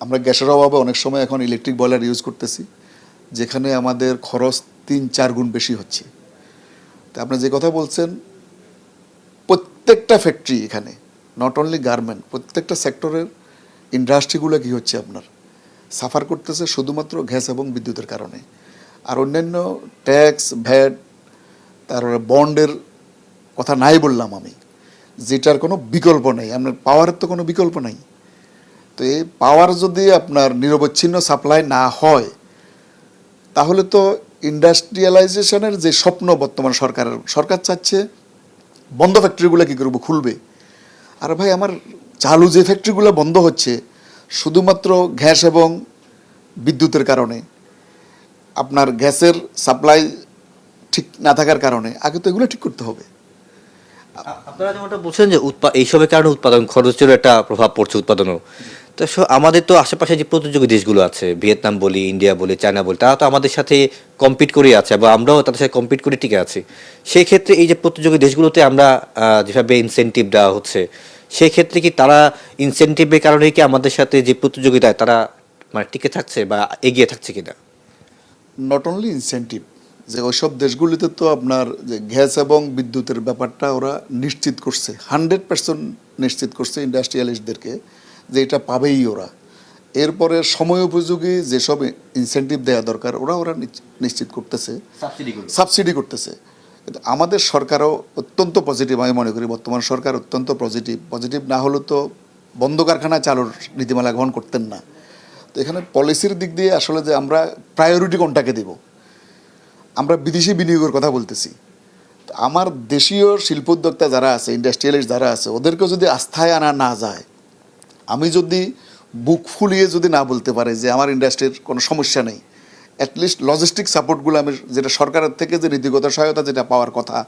আমরা গ্যাসের অভাবে অনেক সময় এখন ইলেকট্রিক বয়লার ইউজ করতেছি, যেখানে আমাদের খরচ 3-4 গুণ বেশি হচ্ছে। তো আপনি যে কথা বলছেন, প্রত্যেকটা ফ্যাক্টরি এখানে, নট অনলি গার্মেন্ট, প্রত্যেকটা সেক্টরের ইন্ডাস্ট্রিগুলো কি হচ্ছে আপনার সাফার করতেছে শুধুমাত্র গ্যাস এবং বিদ্যুতের কারণে। আর অন্যান্য ট্যাক্স, ভ্যাট, তারপরে বন্ডের কথা নাই বললাম আমি, যেটার কোনো বিকল্প নেই। আপনার পাওয়ারের তো কোনো বিকল্প নাই। তো এই পাওয়ার যদি আপনার নিরবচ্ছিন্ন সাপ্লাই না হয়, তাহলে তো ইন্ডাস্ট্রিয়ালাইজেশনের যে স্বপ্ন বর্তমান সরকার চাচ্ছে, বন্ধ ফ্যাক্টরিগুলো কী করবো, খুলবে। আর ভাই আমার চালু যে ফ্যাক্টরিগুলো বন্ধ হচ্ছে শুধুমাত্র গ্যাস এবং বিদ্যুতের কারণে, আপনার গ্যাসের সাপ্লাই ঠিক না থাকার কারণে, আগে তো এগুলো ঠিক করতে হবে। আপনারা যেমনটা বলছেন যে এইসবের কারণে উৎপাদন খরচেরও একটা প্রভাব পড়ছে উৎপাদনও। তো আমাদের তো আশেপাশে যে প্রতিযোগী দেশগুলো আছে, ভিয়েতনাম বলি, ইন্ডিয়া বলি, চায়না বলি, তারা তো আমাদের সাথে কম্পিট করে আছে এবং আমরাও তাদের সাথে কম্পিট করে টিকে আছি। সেই ক্ষেত্রে এই যে প্রতিযোগী দেশগুলোতে আমরা যেভাবে ইনসেনটিভ দেওয়া হচ্ছে, সেই ক্ষেত্রে কি তারা ইনসেনটিভের কারণে কি আমাদের সাথে যে প্রতিযোগিতায় তারা মানে টিকে থাকছে বা এগিয়ে থাকছে কিনা? নট অনলি ইনসেন্টিভ, যে ওইসব দেশগুলিতে তো আপনার যে গ্যাস এবং বিদ্যুতের ব্যাপারটা ওরা নিশ্চিত করছে, 100% নিশ্চিত করছে ইন্ডাস্ট্রিয়ালিস্টদেরকে যে এটা পাবেই ওরা। এরপরে সময় উপযোগী যেসব ইনসেন্টিভ দেওয়া দরকার ওরা নিশ্চিত করতেছে, সাবসিডি করতেছে। কিন্তু আমাদের সরকারও অত্যন্ত পজিটিভ, আমি মনে করি বর্তমান সরকার অত্যন্ত পজিটিভ না হলে তো বন্ধ কারখানা চালুর নীতিমালা গ্রহণ করতেন না। তো এখানে পলিসির দিক দিয়ে আসলে যে আমরা প্রায়োরিটি কোনটাকে দেব, আমরা বিদেশি বিনিয়োগের কথা বলতেছি। তো আমার দেশীয় শিল্পোদ্যোক্তা যারা আছে, ইন্ডাস্ট্রিয়ালিস্ট যারা আছে, ওদেরকেও যদি আস্থায় আনা না যায়, আমি যদি বুক ফুলিয়ে যদি না বলতে পারি যে আমার ইন্ডাস্ট্রির কোনো সমস্যা নেই, অ্যাটলিস্ট লজিস্টিক সাপোর্টগুলো আমি যেটা সরকারের থেকে যে নীতিগত সহায়তা যেটা পাওয়ার কথা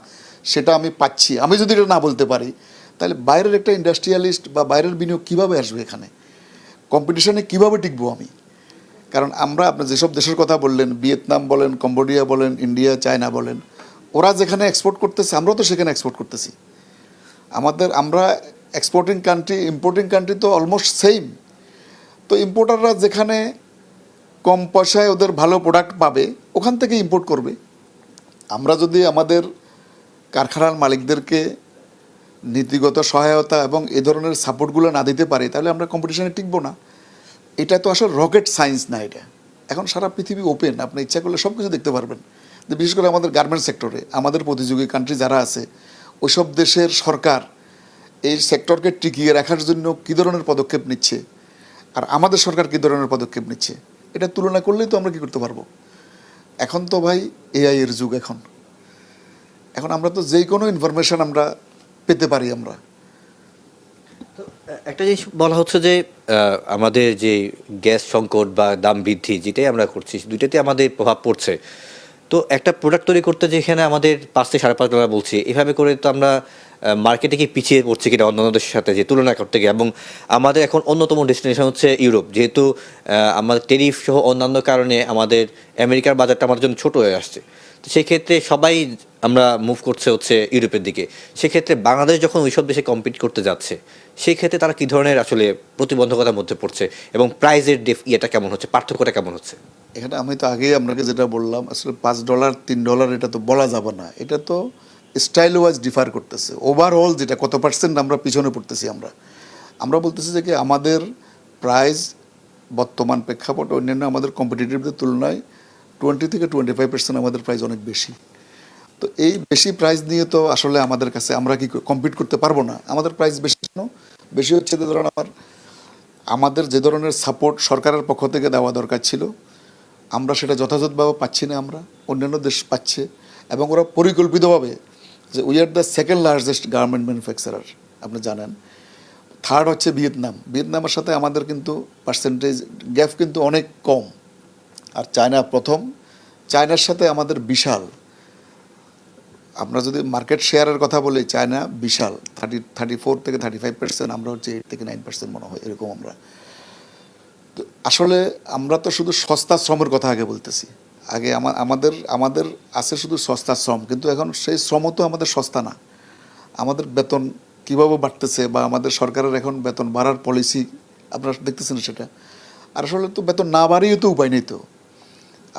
সেটা আমি পাচ্ছি, আমি যদি এটা না বলতে পারি, তাহলে বাইরের একটা ইন্ডাস্ট্রিয়ালিস্ট বা বাইরের বিনিয়োগ কীভাবে আসবে এখানে, কম্পিটিশনে কীভাবে টিকবো আমি? কারণ আমরা আপনি যেসব দেশের কথা বললেন, ভিয়েতনাম বলেন, কম্বোডিয়া বলেন, ইন্ডিয়া, চায়না বলেন, ওরা যেখানে এক্সপোর্ট করতেছে আমরাও তো সেখানে এক্সপোর্ট করতেছি। আমরা এক্সপোর্টিং কান্ট্রি, ইম্পোর্টিং কান্ট্রি তো অলমোস্ট সেম। তো ইম্পোর্টাররা যেখানে কম পয়সায় ওদের ভালো প্রোডাক্ট পাবে ওখান থেকে ইম্পোর্ট করবে। আমরা যদি আমাদের কারখানার মালিকদেরকে নীতিগত সহায়তা এবং এ ধরনের সাপোর্টগুলো না দিতে পারি, তাহলে আমরা কম্পিটিশনে টিকবো না। এটা তো আসলে রকেট সায়েন্স না, এটা এখন সারা পৃথিবী ওপেন, আপনি ইচ্ছা করলে সব কিছু দেখতে পারবেন। বিশেষ করে আমাদের গার্মেন্টস সেক্টরে আমাদের প্রতিযোগী কান্ট্রি যারা আছে, ওইসব দেশের সরকার এই সেক্টরকে টিকিয়ে রাখার জন্য কী ধরনের পদক্ষেপ নিচ্ছে আর আমাদের সরকার কী ধরনের পদক্ষেপ নিচ্ছে, এটা তুলনা করলেই তো আমরা কী করতে পারবো। এখন তো ভাই এআই এর যুগ, এখন আমরা তো যেই কোনো ইনফরমেশন আমরা পেতে পারি। আমরা একটা জিনিস বলা হচ্ছে যে আমাদের যে গ্যাস সংকট বা দাম বৃদ্ধি যেটাই আমরা করছি, দুইটাতে আমাদের প্রভাব পড়ছে। তো একটা প্রোডাক্ট তৈরি করতে যেখানে আমাদের $5 থেকে $5.5 বলছি, এভাবে করে তো আমরা মার্কেটে কি পিছিয়ে পড়ছি কিনা অন্যান্য দেশের সাথে যে তুলনা করতে গিয়ে। এবং আমাদের এখন অন্যতম ডেস্টিনেশন হচ্ছে ইউরোপ, যেহেতু আমাদের টেরিফ সহ অন্যান্য কারণে আমাদের আমেরিকার বাজারটা আমাদের জন্য ছোট হয়ে আসছে। তো সেই ক্ষেত্রে সবাই আমরা মুভ করছে হচ্ছে ইউরোপের দিকে। সেক্ষেত্রে বাংলাদেশ যখন ওইসব দেশে কম্পিট করতে যাচ্ছে, সেই ক্ষেত্রে তারা কী ধরনের আসলে প্রতিবন্ধকতার মধ্যে পড়ছে এবং প্রাইজের ইয়েটা কেমন হচ্ছে, পার্থক্যটা কেমন হচ্ছে? এখানে আমি তো আগেই আপনাকে যেটা বললাম, আসলে $5 $3 এটা তো বলা যাবে না, এটা তো স্টাইল ওয়াইজ ডিফার করতেছে। ওভারঅল যেটা কত পার্সেন্ট আমরা পিছনে পড়তেছি, আমরা বলতেছি যে কি আমাদের প্রাইস বর্তমান প্রেক্ষাপট অন্যান্য আমাদের কম্পিটিটিভদের তুলনায় 20 থেকে 25% আমাদের প্রাইস অনেক বেশি। তো এই বেশি প্রাইস নিয়ে তো আসলে আমাদের কাছে আমরা কি কম্পিট করতে পারবো না। আমাদের প্রাইস বেশি কেন বেশি হচ্ছে, যে ধরুন আমাদের যে ধরনের সাপোর্ট সরকারের পক্ষ থেকে দেওয়া দরকার ছিল আমরা সেটা যথাযথভাবে পাচ্ছি না, আমরা অন্যান্য দেশ পাচ্ছে। এবং ওরা পরিকল্পিতভাবে, যে we are the second largest garment manufacturer, আপনি জানেন। থার্ড হচ্ছে ভিয়েতনামের সাথে আমাদের কিন্তু পার্সেন্টেজ গ্যাপ কিন্তু অনেক কম। আর চায়না প্রথম, চায়নার সাথে আমাদের বিশাল, আমরা যদি মার্কেট শেয়ারের কথা বলি, চায়না বিশাল 34 থেকে 35%, আমরা হচ্ছে 8 থেকে 9% মনে হয় এরকম। আমরা তো আসলে আমরা তো শুধু সস্তা শ্রমের কথা আগে বলতেছি, আগে আমাদের আছে শুধু সস্তা শ্রম, কিন্তু এখন সেই শ্রমও তো আমাদের সস্তা না। আমাদের বেতন কীভাবে বাড়তেছে বা আমাদের সরকারের এখন বেতন বাড়ার পলিসি আপনারা দেখতেছেন সেটা। আর আসলে তো বেতন না বাড়িয়েও তো উপায় নেই, তো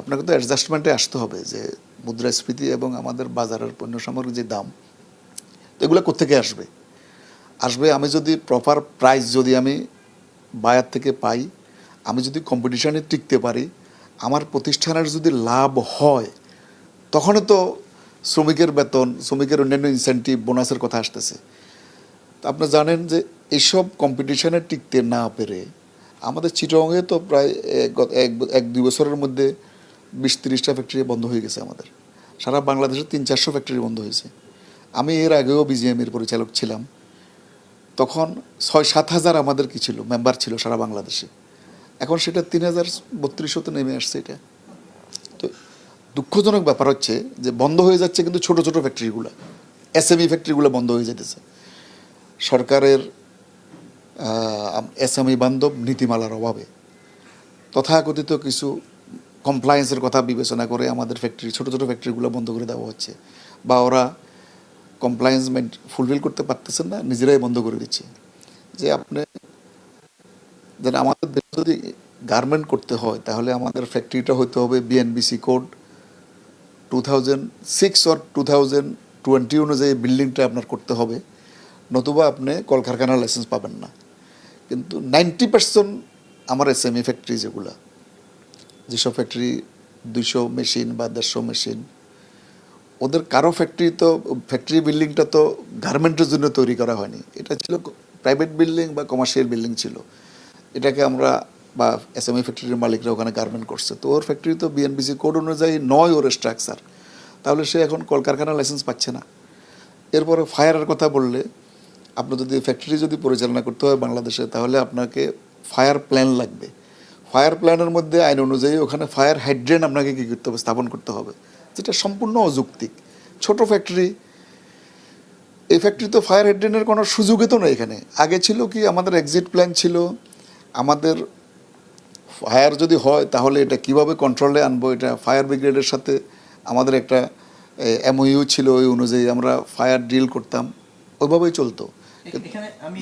আপনাকে তো অ্যাডজাস্টমেন্টে আসতে হবে, যে মুদ্রাস্ফীতি এবং আমাদের বাজারের পণ্য সামগ্রীর যে দাম, তো এগুলো কোত্থেকে আসবে। আমি যদি প্রপার প্রাইস যদি আমি বায়ার থেকে পাই, আমি যদি কম্পিটিশানে টিকতে পারি, আমার প্রতিষ্ঠানের যদি লাভ হয়, তখন তো শ্রমিকের বেতন, শ্রমিকের অন্যান্য ইনসেন্টিভ, বোনাসের কথা আসতেছে। তা আপনি জানেন যে এইসব কম্পিটিশানে টিকতে না পেরে আমাদের চিটাগংয়ে তো প্রায় 1-2 বছরের মধ্যে 20-30টা ফ্যাক্টরি বন্ধ হয়ে গেছে। আমাদের সারা বাংলাদেশে 300-400 ফ্যাক্টরি বন্ধ হয়েছে। আমি এর আগেও বিজিএমের পরিচালক ছিলাম, তখন 6-7 হাজার আমাদের কি ছিল, মেম্বার ছিল সারা বাংলাদেশে। এখন সেটা 3032 নেমে আসছে। এটা তো দুঃখজনক ব্যাপার হচ্ছে যে বন্ধ হয়ে যাচ্ছে কিন্তু ছোট ছোট ফ্যাক্টরিগুলো, এসএমই ফ্যাক্টরিগুলো বন্ধ হয়ে যেতেছে সরকারের এসএমই বান্ধব নীতিমালার অভাবে। তথাকথিত কিছু কমপ্লায়েন্সের কথা বিবেচনা করে আমাদের ফ্যাক্টরি ছোটো ছোটো ফ্যাক্টরিগুলো বন্ধ করে দেওয়া হচ্ছে, বা ওরা কমপ্লায়েন্সমেন্ট ফুলফিল করতে পারতেছেন না, নিজেরাই বন্ধ করে দিচ্ছে। যে আপনি যেন আমাদের দেশে যদি গার্মেন্ট করতে হয় তাহলে আমাদের ফ্যাক্টরিটা হইতে হবে বিএনবিসি কোড 2006 or 2020 অনুযায়ী বিল্ডিংটা আপনার করতে হবে, নতুবা আপনি কলকারখানার লাইসেন্স পাবেন না। কিন্তু 90% আমার এসএমই ফ্যাক্টরি যেসব ফ্যাক্টরি 200 মেশিন বা 150 মেশিন, ওদের কারো ফ্যাক্টরি বিল্ডিংটা তো গার্মেন্টের জন্য তৈরি করা হয়নি, এটা ছিল প্রাইভেট বিল্ডিং বা কমার্শিয়াল বিল্ডিং ছিল। এটাকে আমরা বা এসএমই ফ্যাক্টরির মালিকরা ওখানে গার্মেন্ট করছে, তো ওর ফ্যাক্টরি তো বিএনবিসি কোড অনুযায়ী নয় ওর স্ট্রাকচার, তাহলে সে এখন কলকারখানার লাইসেন্স পাচ্ছে না। এরপরে ফায়ারের কথা বললে, আপনি যদি ফ্যাক্টরি যদি পরিচালনা করতে হয় বাংলাদেশে, তাহলে আপনাকে ফায়ার প্ল্যান লাগবে। ফায়ার প্ল্যানের মধ্যে আইন অনুযায়ী ওখানে ফায়ার হাইড্রেন আপনাকে কী করতে হবে, স্থাপন করতে হবে, যেটা সম্পূর্ণ অযৌক্তিক। ছোট ফ্যাক্টরি, এই ফ্যাক্টরি তো ফায়ার হাইড্রেনের কোনো সুযোগই তো নেই এখানে। আগে ছিল কি, আমাদের এক্সিট প্ল্যান ছিল, আমাদের ফায়ার যদি হয় তাহলে এটা কিভাবে কন্ট্রোলে আনবো, এটা ফায়ার ব্রিগেডের সাথে আমাদের একটা এমওইউ ছিল, ওই অনুযায়ী আমরা ফায়ার ডিল করতাম, ওইভাবেই চলতো। এখানে আমি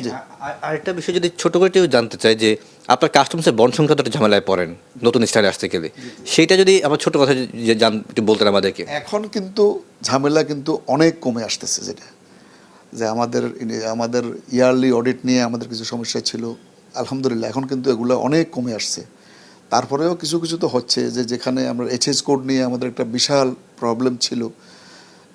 আরেকটা বিষয় যদি ছোট করে জানতে চাই, যে আপনার কাস্টমসের বন্ড সংক্রান্ত একটা ঝামেলায় পড়েন নতুন স্টাইলে আসতে গেলে, সেইটা যদি আমার ছোট কথা একটু বলতেন আমাদেরকে। এখন কিন্তু ঝামেলা কিন্তু অনেক কমে আসতেছে, যেটা যে আমাদের ইয়ারলি অডিট নিয়ে আমাদের কিছু সমস্যা ছিল, আলহামদুলিল্লাহ এখন কিন্তু এগুলো অনেক কমে আসছে। তারপরেও কিছু কিছু তো হচ্ছে, যে যেখানে আমরা এইচএস কোড নিয়ে আমাদের একটা বিশাল প্রবলেম ছিল,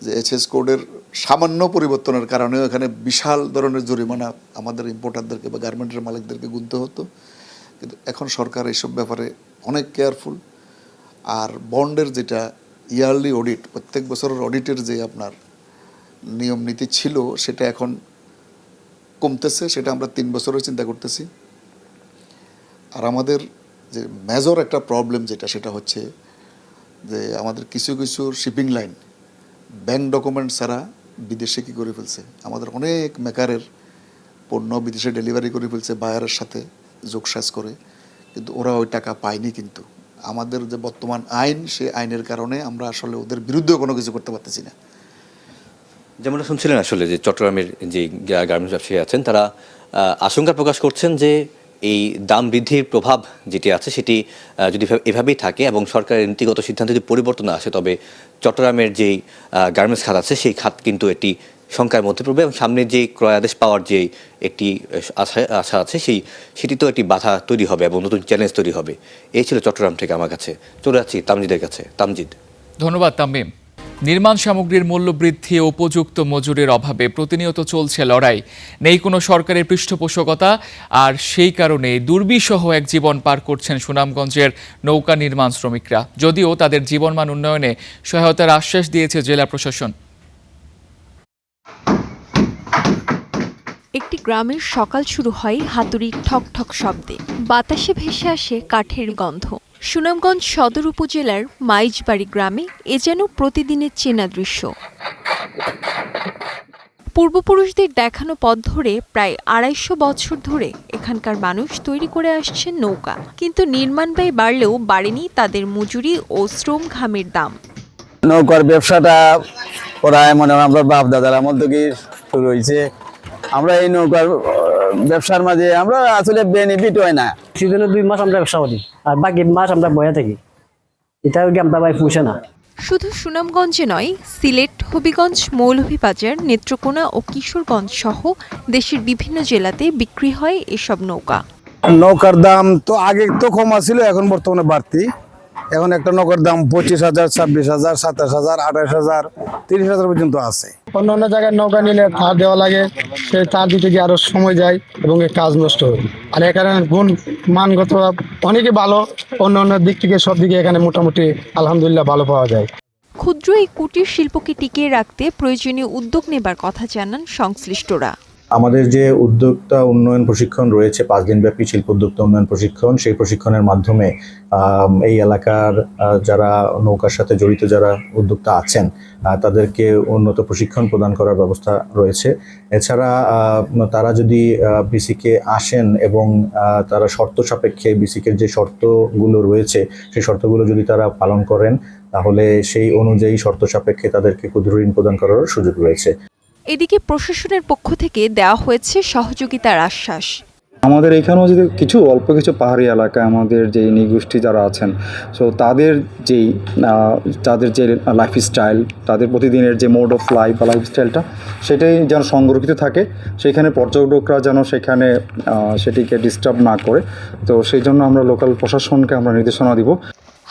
যে এইচএস কোডের সামান্য পরিবর্তনের কারণেও এখানে বিশাল ধরনের জরিমানা আমাদের ইম্পোর্টারদেরকে বা গার্মেন্টের মালিকদেরকে গুনতে হতো। কিন্তু এখন সরকার এইসব ব্যাপারে অনেক কেয়ারফুল। আর বন্ডের যেটা ইয়ারলি অডিট, প্রত্যেক বছরের অডিটের যে আপনার নিয়ম নীতি ছিল, সেটা এখন কমতেছে, সেটা আমরা 3 বছরের চিন্তা করতেছি। আর আমাদের যে মেজর একটা প্রবলেম সেটা হচ্ছে যে আমাদের কিছু কিছু শিপিং লাইন ব্যাংক ডকুমেন্ট ছাড়া বিদেশে কী করে ফেলছে, আমাদের অনেক মেকারের পণ্য বিদেশে ডেলিভারি করে ফেলছে বায়ারের সাথে যোগসাজ করে, কিন্তু ওরা ওই টাকা পায়নি। কিন্তু আমাদের যে বর্তমান আইন, সেই আইনের কারণে আমরা আসলে ওদের বিরুদ্ধেও কোনো কিছু করতে পারতেছি না। যেমনটা শুনছিলেন আসলে, যে চট্টগ্রামের যে গার্মেন্টস ব্যবসায়ী আছেন, তারা আশঙ্কা প্রকাশ করছেন যে এই দাম বৃদ্ধির প্রভাব যেটি আছে সেটি যদি এভাবেই থাকে এবং সরকারের নীতিগত সিদ্ধান্ত যদি পরিবর্তন আসে, তবে চট্টগ্রামের যেই গার্মেন্টস খাত আছে সেই খাত কিন্তু একটি শঙ্কার মধ্যে পড়বে, এবং সামনে যে ক্রয় আদেশ পাওয়ার যে একটি আশা আছে সেটি তো একটি বাধা তৈরি হবে এবং নতুন চ্যালেঞ্জ তৈরি হবে। এই ছিল চট্টগ্রাম থেকে আমার কাছে। চলে যাচ্ছি তামজিদের কাছে। তামজিদ। ধন্যবাদ তামিম। নির্মাণ সামগ্রীর মূল্য বৃদ্ধি ও উপযুক্ত মজুরির অভাবে প্রতিনিয়ত চলছে লড়াই, নেই কোনো সরকারের পৃষ্ঠপোষকতা, আর সেই কারণে দুর্বিষহ এক জীবন পার করছেন সুনামগঞ্জের নৌকা নির্মাণ শ্রমিকরা, যদিও তাদের জীবনমান উন্নয়নে সহায়তার আশ্বাস দিয়েছে জেলা প্রশাসন। একটি গ্রামের সকাল শুরু হয় হাতুড়ির ঠক ঠক শব্দে, বাতাসে ভেসে আসে কাঠের গন্ধ। সুনামগঞ্জ সদর উপজেলার মাইজবাড়ি গ্রামে এ যেন প্রতিদিনের চেনা দৃশ্য। পূর্বপুরুষদের দেখানো পথ ধরে প্রায় 250 বছর ধরে এখানকার মানুষ তৈরি করে আসছেন নৌকা, কিন্তু নির্মাণ ব্যয় বাড়লেও বাড়েনি তাদের মজুরি ও শ্রম ঘামের দাম। নৌকার ব্যবসাটা প্রায় মনে হয় আমরা বাপ দাদার আমল থেকে শুরু হয়েছে। আমরা এই নৌকার ব্যবসার মাঝে আমরা আসলে বেনিফিট হয় না। সিজনে 2 মাস আমরা ব্যবসা করি, আর বাকি মাস আমরা বয়া থাকি, এটা আমরা ভাই পুষে না। শুধু সুনামগঞ্জে নয়, সিলেট, হবিগঞ্জ, মৌলভীবাজার, নেত্রকোনা ও কিশোরগঞ্জ সহ দেশের বিভিন্ন জেলাতে বিক্রি হয় এসব নৌকা। নৌকার দাম তো আগে তো কম ছিল, এখন বর্তমানে বাড়তি। এখন একটা নৌকার দাম 25,000, 26,000, 27,000, 28,000, 30,000 পর্যন্ত আছে। অন্য অন্য জায়গায় নৌকা নিলে তার দেওয়া লাগে, সেই তার দিতে গিয়ে আরো সময় যায় এবং এই কাজ নষ্ট হয়। আর এখানে গুণ মানগত অনেকই ভালো, অন্য অন্য দিক থেকে সব দিকে এখানে মোটামুটি আলহামদুলিল্লাহ ভালো পাওয়া যায়। ক্ষুদ্র এই কুটির শিল্পকে টিকিয়ে রাখতে প্রয়োজনীয় উদ্যোগ নেবার কথা জানান সংশ্লিষ্টরা। আমাদের যে উদ্যোক্তা উন্নয়ন প্রশিক্ষণ রয়েছে 5 দিনব্যাপী শিল্প উদ্যোক্তা উন্নয়ন প্রশিক্ষণ, সেই প্রশিক্ষণের মাধ্যমে এই এলাকার যারা নৌকার সাথে জড়িত যারা উদ্যোক্তা আছেন তাদেরকে উন্নত প্রশিক্ষণ প্রদান করার ব্যবস্থা রয়েছে। এছাড়া তারা যদি বিসিকে আসেন এবং তারা শর্ত সাপেক্ষে বিসিকের যে শর্তগুলো রয়েছে সেই শর্তগুলো যদি তারা পালন করেন তাহলে সেই অনুযায়ী শর্ত সাপেক্ষে তাদেরকে ক্ষুদ্র ঋণ প্রদান করার সুযোগ রয়েছে। এদিকে প্রশাসনের পক্ষ থেকে দেওয়া হয়েছে সহযোগিতার আশ্বাস। আমাদের এখানেও যদি কিছু অল্প কিছু পাহাড়ি এলাকায় আমাদের যে নৃগোষ্ঠী যারা আছেন, সো তাদের যে লাইফস্টাইল, তাদের প্রতিদিনের যে মোড অফ লাইফ বা লাইফস্টাইলটা সেটাই যেন সংরক্ষিত থাকে, সেখানে পর্যটকরা যেন সেখানে সেটিকে ডিস্টার্ব না করে। তো সেই জন্য আমরা লোকাল প্রশাসনকে আমরা নির্দেশনা দিব।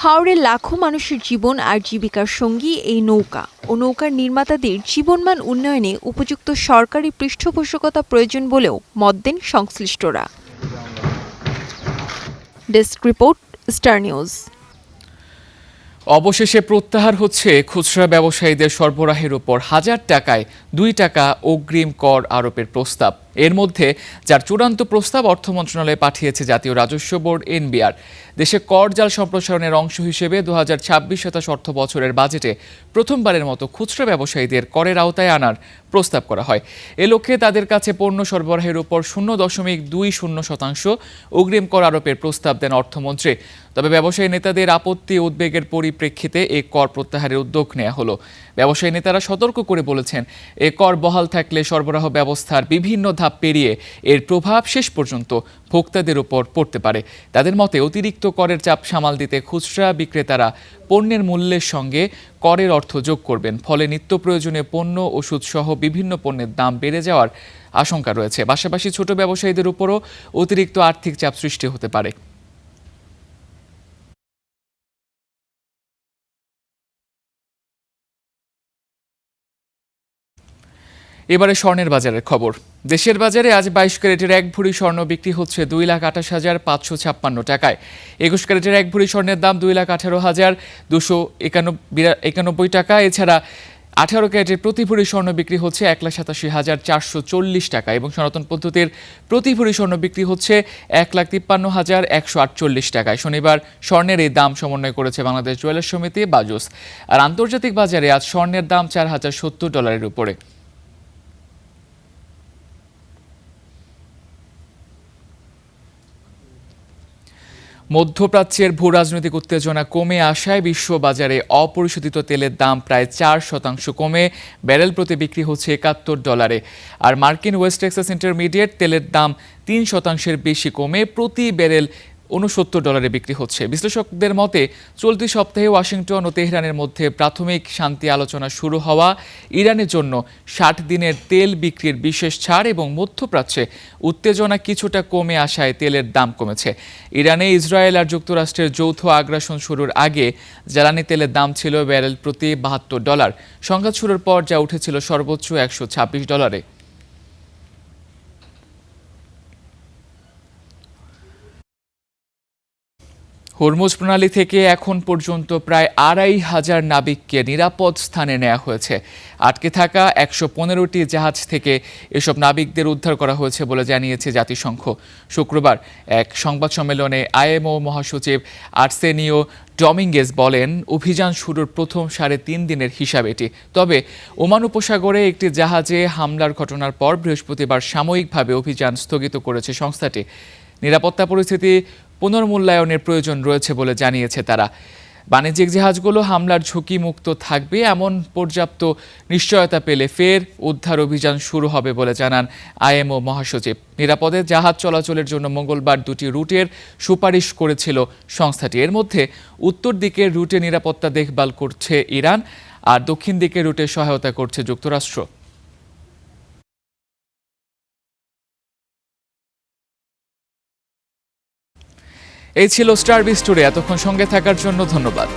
হাওড়ের লাখো মানুষের জীবন আর জীবিকার সঙ্গী এই নৌকা ও নৌকার নির্মাতাদের জীবনমান উন্নয়নে উপযুক্ত সরকারি পৃষ্ঠপোষকতা প্রয়োজন বলেও মত দেন সংশ্লিষ্টরা। Desk report, Star news. অবশেষে প্রত্যাহার হচ্ছে খুচরা ব্যবসায়ীদের সরবরাহের উপর 1000 টাকায় 2 টাকা অগ্রিম কর আরোপের প্রস্তাব। এর মধ্যে যার চূড়ান্ত প্রস্তাব অর্থ মন্ত্রণালয়ে পাঠিয়েছে জাতীয় রাজস্ব বোর্ড এনবিআর। দেশে কর জাল সম্প্রসারণের অংশ হিসেবে 2026-27 অর্থ বছরের বাজেটে প্রথমবারের মতো খুচরা ব্যবসায়ীদের করের আওতায় আনার প্রস্তাব করা হয়। এ লক্ষ্যে তাদের কাছে পণ্য সরবরাহের উপর 0.20% অগ্রিম কর আরোপের প্রস্তাব দেন অর্থমন্ত্রী। তবে ব্যবসায়ী নেতাদের আপত্তি উদ্বেগের পরিপ্রেক্ষিতে এই কর প্রত্যাহারের উদ্যোগ নেওয়া হলো। ব্যবসায়ী নেতারা সতর্ক করে বলেছেন, এ কর বহাল থাকলে সরবরাহ ব্যবস্থার বিভিন্ন ধাপ পেরিয়ে এর প্রভাব শেষ পর্যন্ত ভোক্তাদের উপর পড়তে পারে। তাদের মতে অতিরিক্ত করের চাপ সামাল দিতে খুচরা বিক্রেতারা পণ্যের মূল্যের সঙ্গে করের অর্থ যোগ করবেন। ফলে নিত্য প্রয়োজনীয় পণ্য, ওষুধ সহ বিভিন্ন পণ্যের দাম বেড়ে যাওয়ার আশঙ্কা রয়েছে। পাশাপাশি ছোট ব্যবসায়ীদের উপরও অতিরিক্ত আর্থিক চাপ সৃষ্টি হতে পারে। এবারে স্বর্ণের বাজারের খবর। দেশের বাজারে আজ 22 ক্যারেটের 1 ভরি স্বর্ণ বিক্রি হচ্ছে 2,28,556 টাকায়। 21 ক্যারেটের 1 ভরি স্বর্ণের দাম 2,18,291 টাকা। এছাড়া 18 ক্যারেটের প্রতি ভরি স্বর্ণ বিক্রি হচ্ছে 1,87,440 টাকা এবং সনাতন পদ্ধতির প্রতি ভরি স্বর্ণ বিক্রি হচ্ছে 1,53,148 টাকায়। শনিবার স্বর্ণের এই দাম সমন্বয় করেছে বাংলাদেশ জুয়েলার্স সমিতি বাজুস। আর আন্তর্জাতিক বাজারে আজ স্বর্ণের দাম $4,070 উপরে। মধ্যপ্রাচ্যের ভূ রাজনৈতিক উত্তেজনা কমে আসায় বিশ্ববাজারে অপরিশোধিত তেলের দাম প্রায় 4% কমে ব্যারেল প্রতি বিক্রি হচ্ছে $71। আর মার্কিন ওয়েস্ট টেক্সাস ইন্টারমিডিয়েট তেলের দাম 3% বেশি কমে প্রতি ব্যারেল $69 বিক্রি হচ্ছে। বিশ্লেষকদের মতে চলতি সপ্তাহে ওয়াশিংটন ও তেহরানের মধ্যে প্রাথমিক শান্তি আলোচনা শুরু হওয়া, ইরানের জন্য 60 দিনের তেল বিক্রির বিশেষ ছাড় এবং মধ্যপ্রাচ্যে উত্তেজনা কিছুটা কমে আসায় তেলের দাম কমেছে। ইরানে ইসরায়েল আর যুক্তরাষ্ট্রের যৌথ আগ্রাসন শুরুর আগে জ্বালানি তেলের দাম ছিল ব্যারেল প্রতি $72। সংঘাত শুরুর পর যা উঠেছিল সর্বোচ্চ $126। হরমুজ প্রণালী থেকে এখন পর্যন্ত প্রায় 2,500 নাবিককে নিরাপদ স্থানে নেওয়া হয়েছে। আটকে থাকা 115টি জাহাজ থেকে এসব নাবিকদের উদ্ধার করা হয়েছে বলে জানিয়েছে জাতিসংঘ। শুক্রবার এক সংবাদ সম্মেলনে আইএমও মহাসচিব আর্সেনিও ডমিঙ্গেজ বলেন, অভিযান শুরুর প্রথম 3.5 দিনের হিসাব এটি। তবে ওমান উপসাগরে একটি জাহাজে হামলার ঘটনার পর বৃহস্পতিবার সাময়িকভাবে অভিযান স্থগিত করেছে সংস্থাটি। নিরাপত্তা পরিস্থিতি পুনর্মূল্যায়নের প্রয়োজন রয়েছে বলে জানিয়েছে তারা। বাণিজ্যিক জাহাজগুলো হামলার ঝুঁকি মুক্ত থাকবে এমন পর্যাপ্ত নিশ্চয়তা পেলে ফের উদ্ধার অভিযান শুরু হবে বলে জানান আইএমও মহাসচিব। নিরাপদে জাহাজ চলাচলের জন্য মঙ্গলবার 2টি রুটের সুপারিশ করেছিল সংস্থাটি। এর মধ্যে উত্তর দিকের রুটে নিরাপত্তা দেখভাল করছে ইরান আর দক্ষিণ দিকের রুটে সহায়তা করছে যুক্তরাষ্ট্র। এই ছিল স্টার বিস্টোরে। এতক্ষণ সঙ্গে থাকার জন্য ধন্যবাদ।